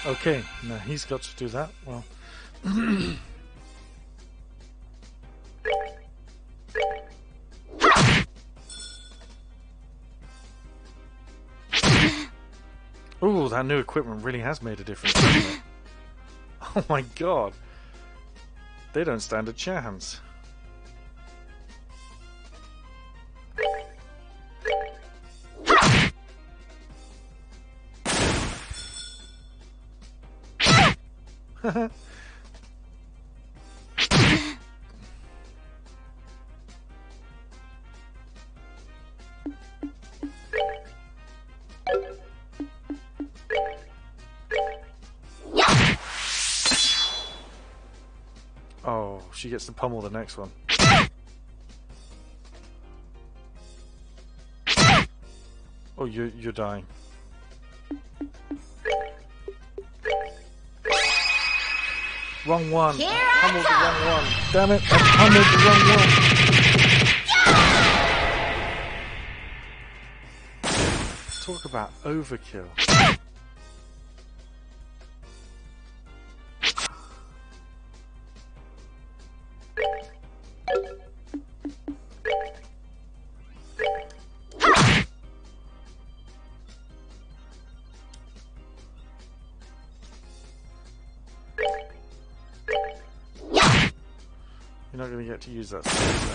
Okay, now he's got to do that. Well, ooh, that new equipment really has made a difference, hasn't it? Oh my god. They don't stand a chance. Oh, she gets to pummel the next one. Oh, you're dying. Wrong one. I pummeled the wrong one. Damn it, I pummeled the wrong one. Talk about overkill. You're not going to get to use that space,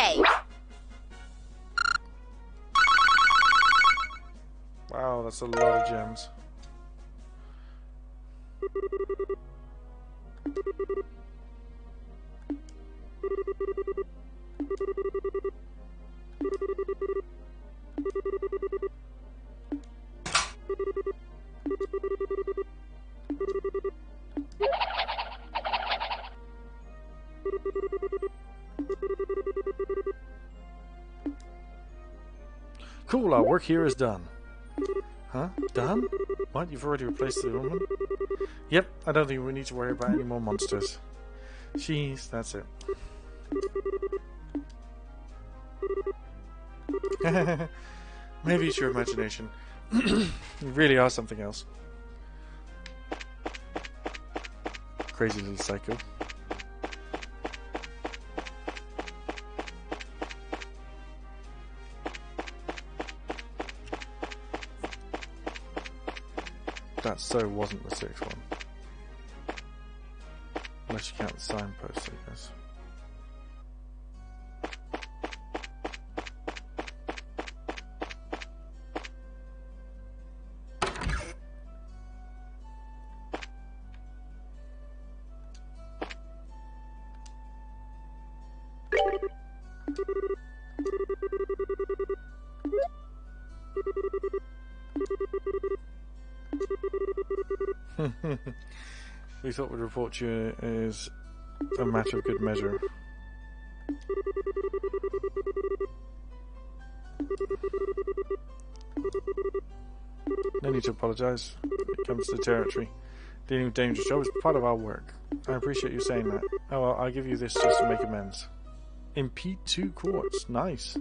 okay. Wow, that's a lot of gems. Cool, our work here is done. Huh? Done? What? You've already replaced the woman? Yep, I don't think we need to worry about any more monsters. Jeez, that's it. Maybe it's your imagination. You really are something else. Crazy little psycho. That so wasn't the sixth one. Unless you count the signpost, I guess. We thought we'd report you as a matter of good measure. No need to apologise. It comes to the territory. Dealing with dangerous jobs is part of our work. I appreciate you saying that. Oh well, I'll give you this just to make amends. Impede 2 quartz. Nice.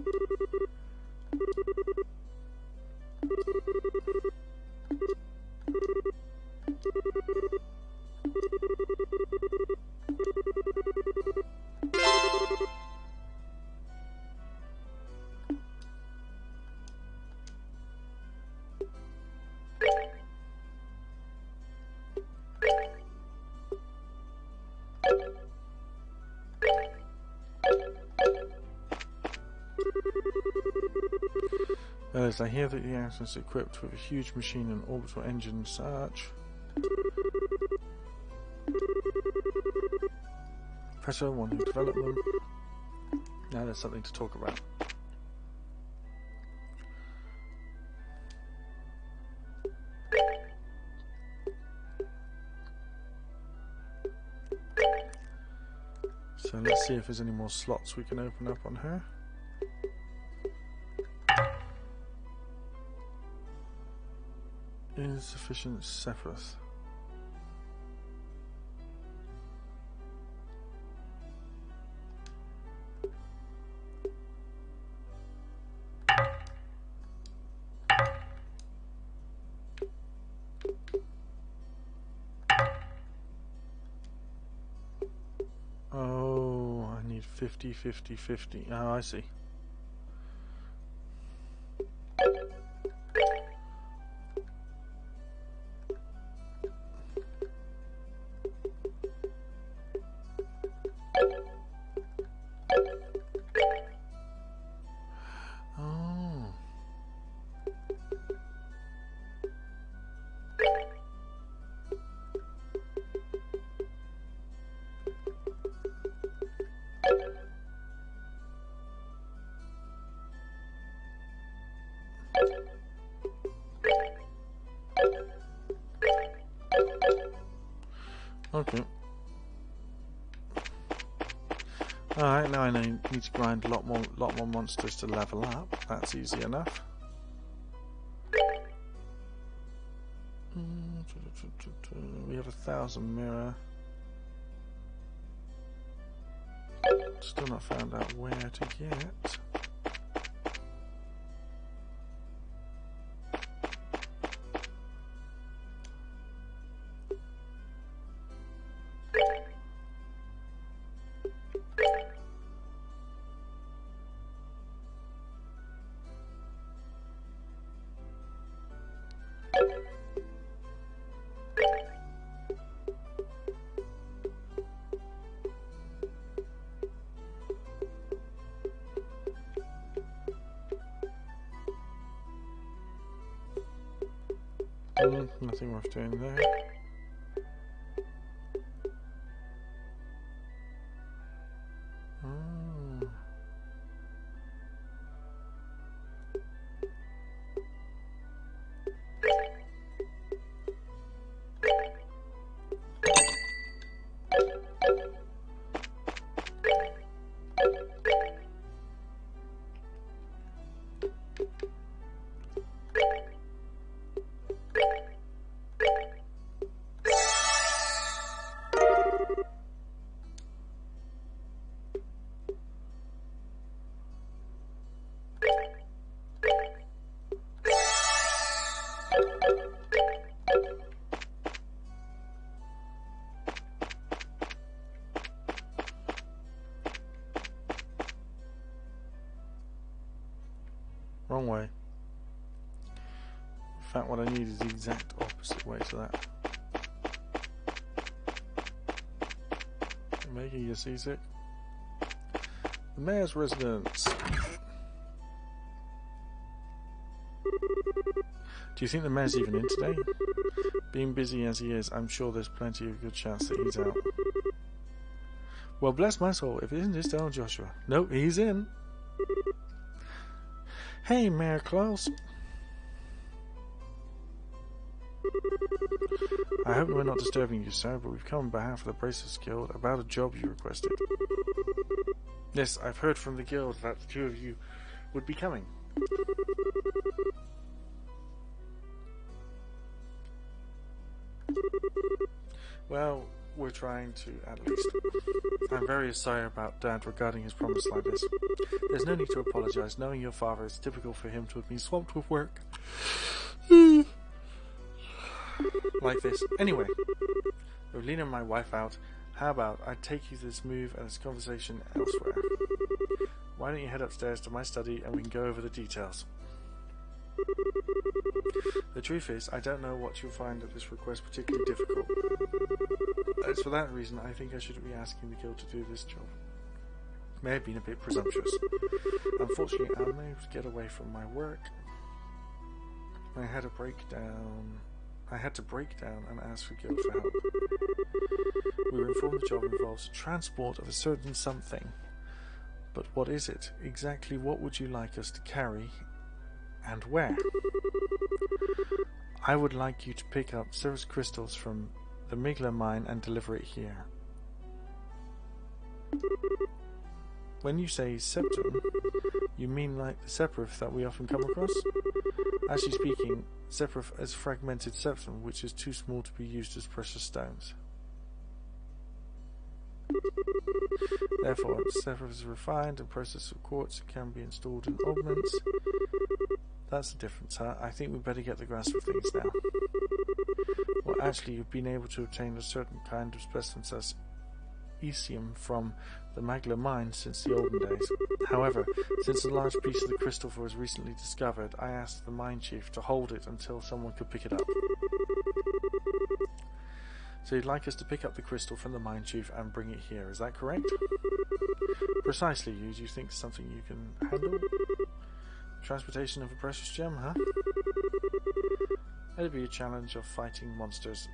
I hear that the Atom is equipped with a huge machine and orbital engine and such. Professor, one who developed them. Now there's something to talk about. So let's see if there's any more slots we can open up on her. Insufficient Sephiroth. Oh, I need 50, 50, 50. Oh, I see. Okay. Alright, now I need to grind a lot more monsters to level up. That's easy enough. We have 1,000 mirror. Still not found out where to get. Nothing worth doing there. Wrong way. In fact, what I need is the exact opposite way to that. You're making you seasick? The mayor's residence. Do you think the mayor's even in today? Being busy as he is, I'm sure there's plenty of good chance that he's out. Well, bless my soul, if it isn't his old Joshua. Nope, he's in. Hey, Mayor Klaus. I hope we're not disturbing you, sir, but we've come on behalf of the Bracers Guild about a job you requested. Yes, I've heard from the guild that the two of you would be coming. Well, we're trying to, at least. I'm very sorry about Dad regarding his promise like this. There's no need to apologize. Knowing your father, it's typical for him to have been swamped with work. Like this. Anyway, with Lena and my wife out, how about I take you to this move and this conversation elsewhere? Why don't you head upstairs to my study and we can go over the details? The truth is, I don't know what you'll find at this request particularly difficult. It's for that reason I think I shouldn't be asking the guild to do this job. May have been a bit presumptuous. Unfortunately, I'm unable to get away from my work. I had to break down and ask the guild for help. We were informed the job involves transport of a certain something. But what is it? Exactly what would you like us to carry and where? I would like you to pick up service crystals from the Migla mine and deliver it here. When you say septum, you mean like the Sephiroth that we often come across? Actually speaking, Sephiroth is fragmented septum, which is too small to be used as precious stones. Therefore, Sephiroth is refined and processed with quartz and can be installed in augments. That's the difference, huh? I think we better get the grasp of things now. Well, actually, you've been able to obtain a certain kind of specimens as ecium from the Magla mine since the olden days. However, since a large piece of the crystal was recently discovered, I asked the mine chief to hold it until someone could pick it up. So you'd like us to pick up the crystal from the mine chief and bring it here, is that correct? Precisely, do you think it's something you can handle? Transportation of a precious gem, huh? It'd be a challenge of fighting monsters.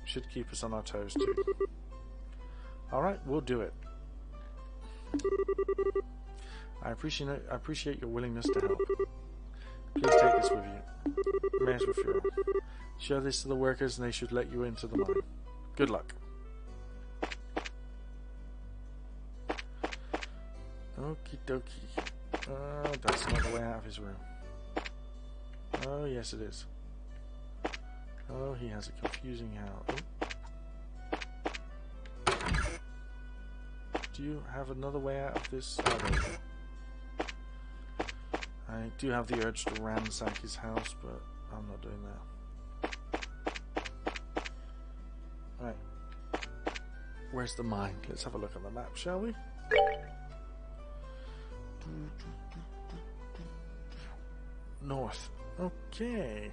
Should keep us on our toes too. Alright, we'll do it. I appreciate your willingness to help. Please take this with you. Mayor's referral. Show this to the workers and they should let you into the mine. Good luck. Okie dokie. Oh, that's not the way out of his room. Oh, yes it is. Oh, he has a confusing how. Oh. Do you have another way out of this? Oh, there we go. I do have the urge to ransack his house, but I'm not doing that. Alright. Where's the mine? Let's have a look on the map, shall we? North. Okay.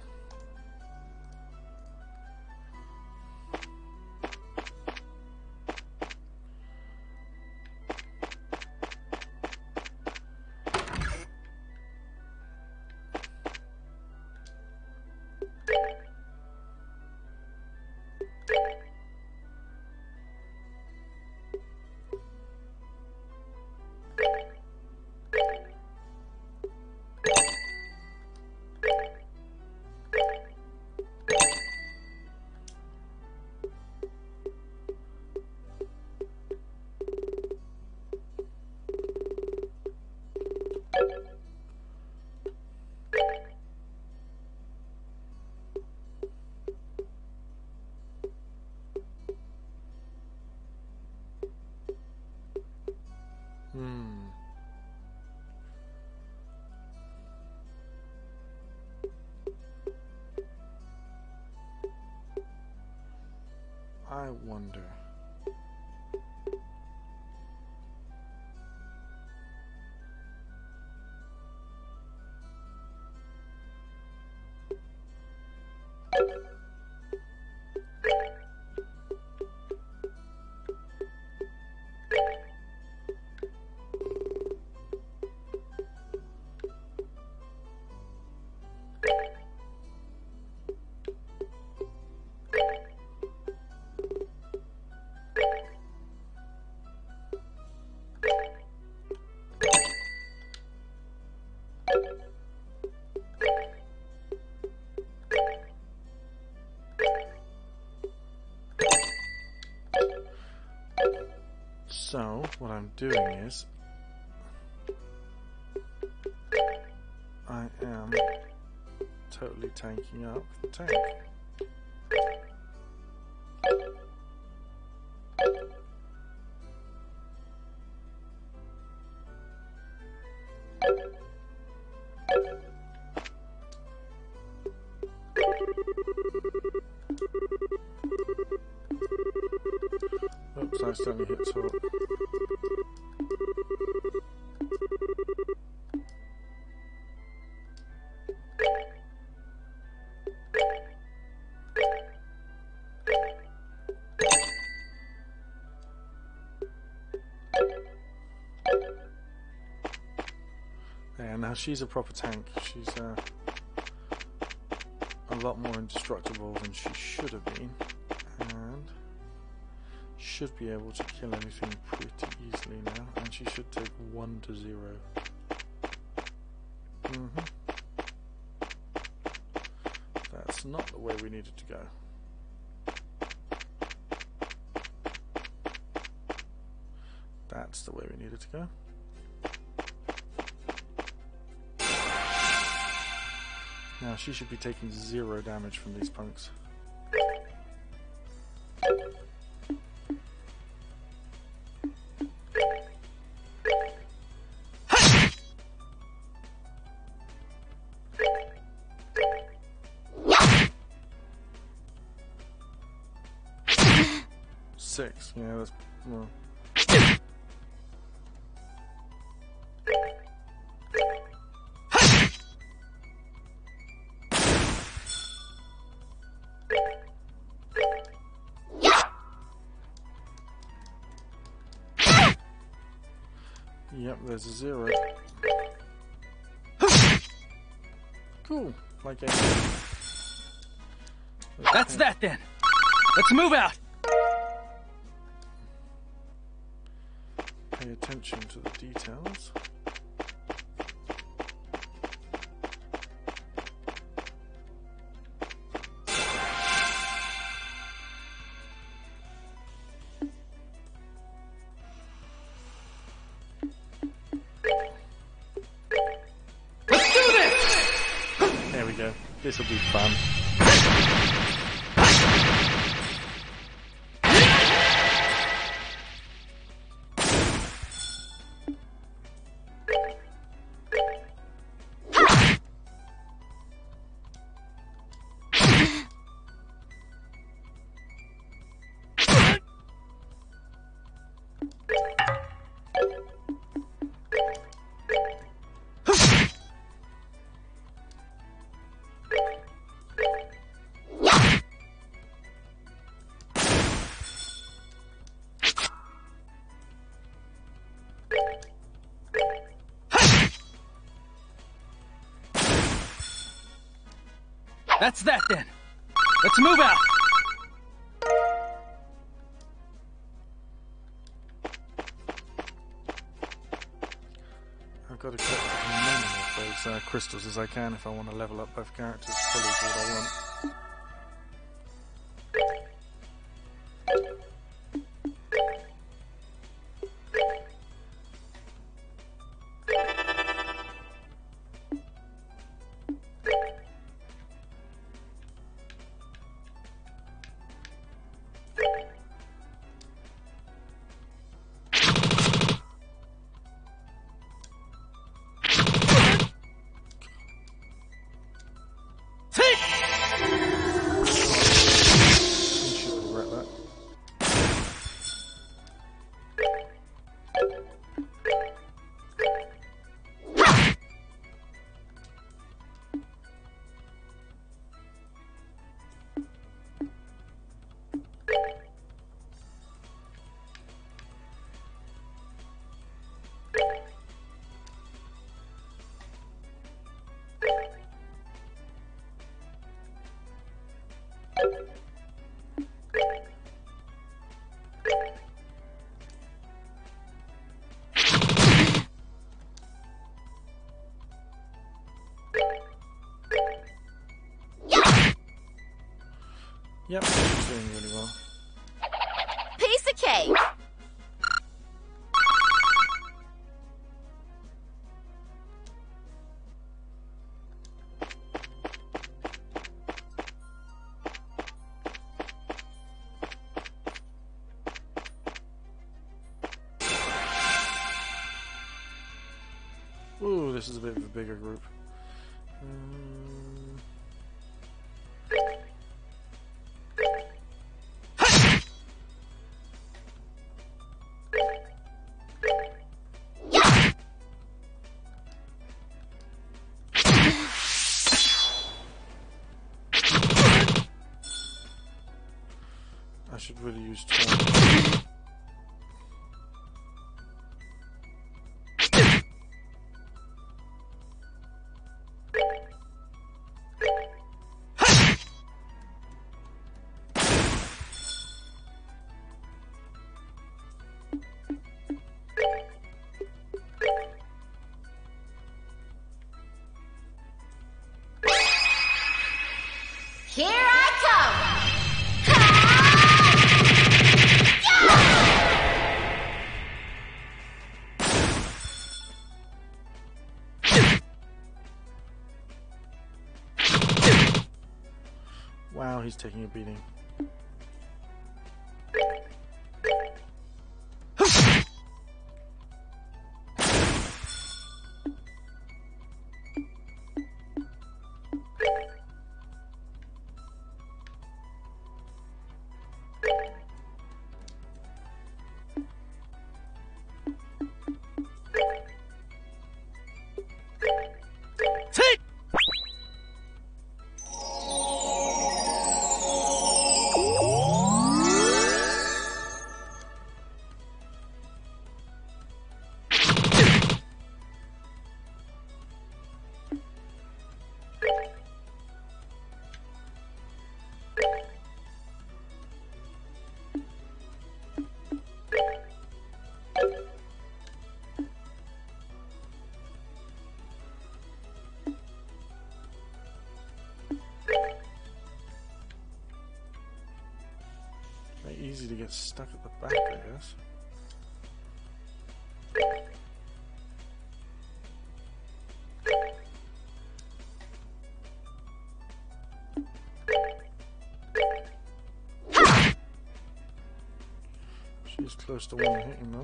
wonder. So, what I'm doing is, I am totally tanking up the tank. Oops, I accidentally hit top. Yeah, now she's a proper tank. She's a lot more indestructible than she should have been, and should be able to kill anything pretty easily now, and she should take 1-0. That's not the way we needed to go. That's the way we needed to go. Now she should be taking 0 damage from these punks. Six, yeah, that's well. Yep, there's a 0. Cool, like a. That's that then. Let's move out. Pay attention to the details. Let's do this. There we go. This will be fun. That's that then. Let's move out. I've got to collect as many of those crystals as I can if I want to level up both characters fully to what I want. Yep, she's doing really well. Piece of cake. Ooh, this is a bit of a bigger group. I should really use taunt. Here I come. Wow, he's taking a beating. Take! Very easy to get stuck at the back, I guess. She's close to one hitting them.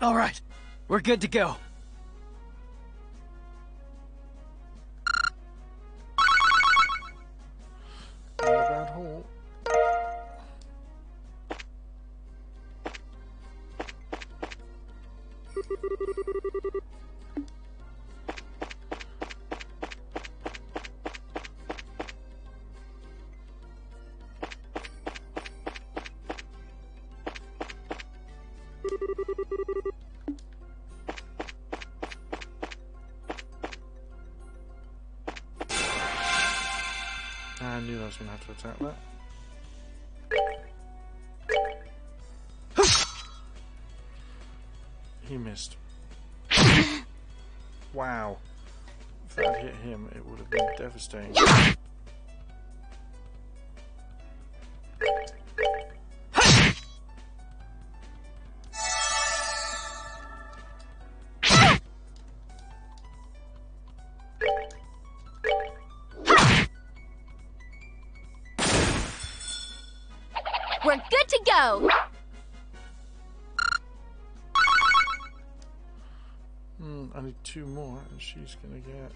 All right, we're good to go. Not a bad hole. I knew I was going to have to attack that. He missed. Wow. If that hit him, it would have been devastating. We're good to go. I need two more, and she's gonna get.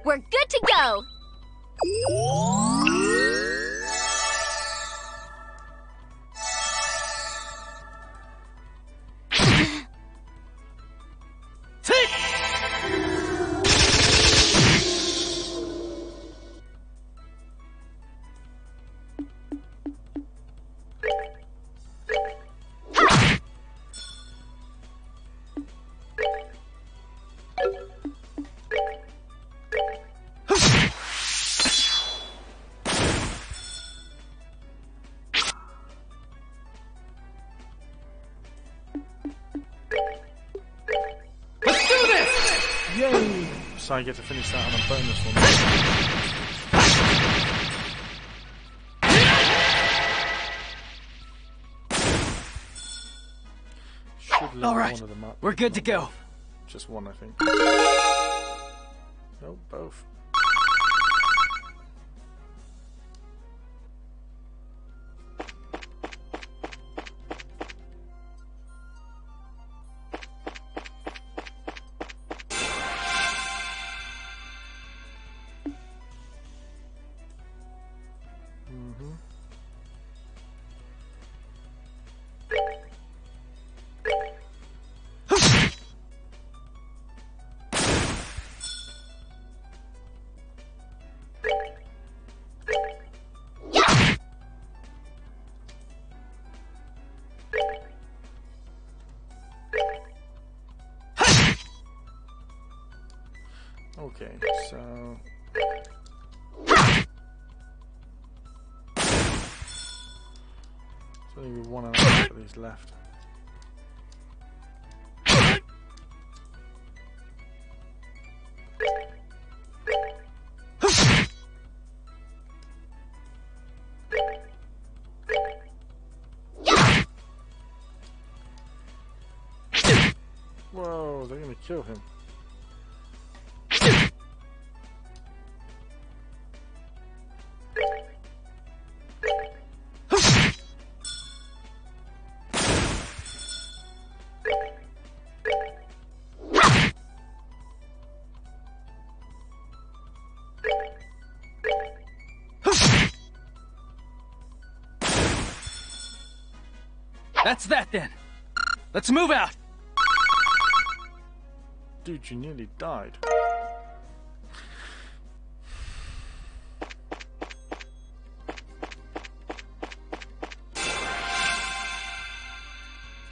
We're good to go. Yay! So I get to finish that on a bonus one. Should level All right, one of them up. we're good to go. Just one, I think. No, both. Okay, so there's only one and a half of these left. Whoa, they're gonna kill him. That's that then. Let's move out. Dude, you nearly died.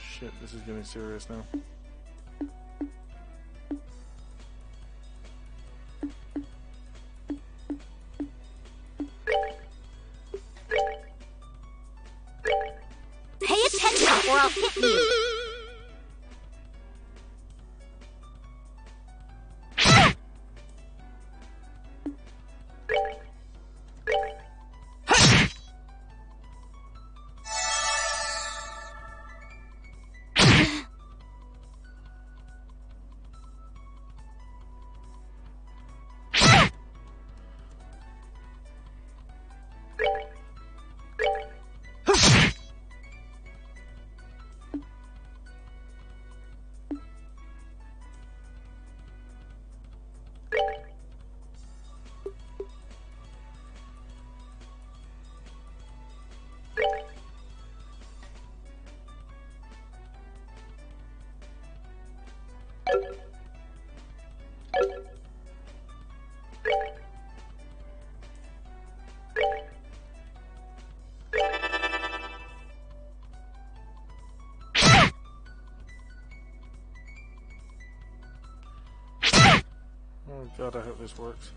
Shit, this is getting serious now. Pay attention or I'll hit you. Oh god, I hope this works.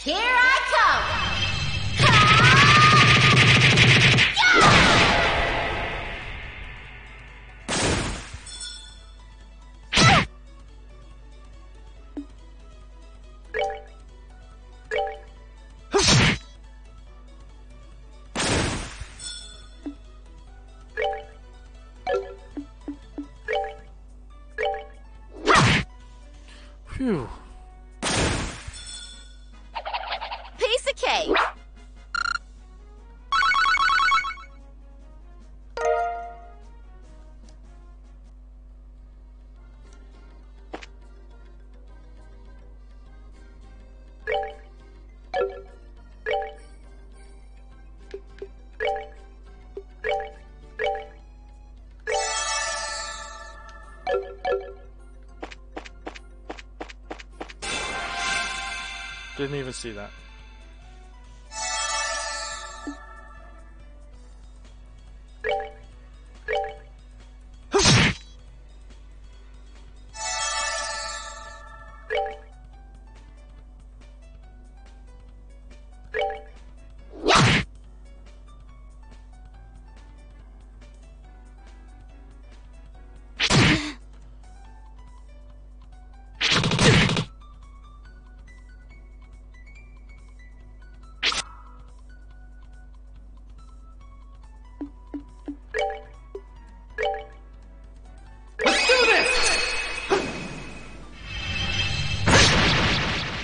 Here I come! Phew. Piece of cake. Didn't even see that.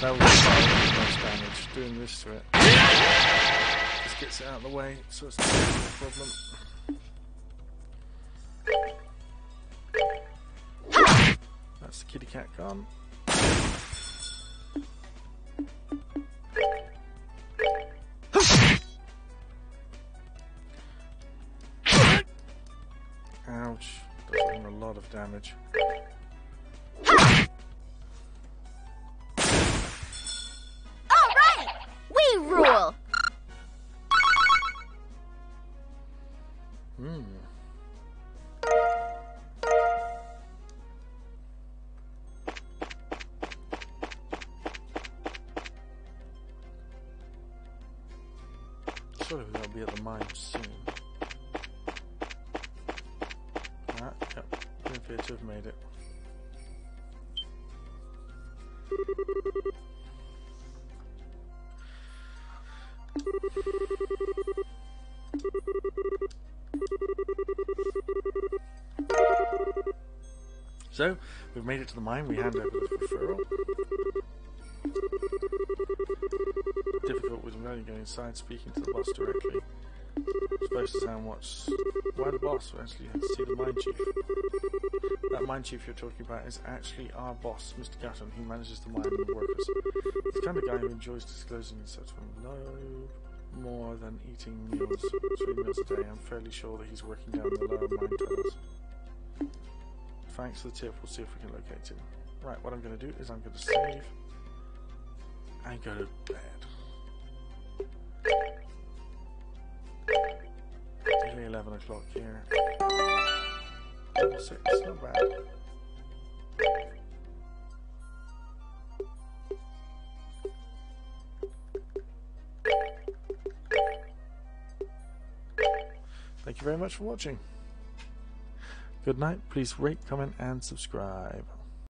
That was the most damage. Doing this to it just gets it out of the way, so it's not a problem. That's the kitty cat gone. Ouch. That's doing a lot of damage. Rule. Surely they'll be at the mine soon. Ah, yep. They appear to have made it. So, we've made it to the mine. We hand over the referral. Difficult with only going inside, speaking to the boss directly. Supposed to sound why the boss? We actually had to see the mine chief. That mine chief you're talking about is actually our boss, Mr. Gatton. He manages the mine and the workers. He's the kind of guy who enjoys disclosing himself to no more than eating 3 meals a day. I'm fairly sure that he's working down the lower mine tunnels. Thanks for the tip. We'll see if we can locate him. Right, what I'm going to do is I'm going to save and go to bed. It's nearly 11 o'clock here. Level 6, not bad. Thank you very much for watching. Good night. Please rate, comment, and subscribe.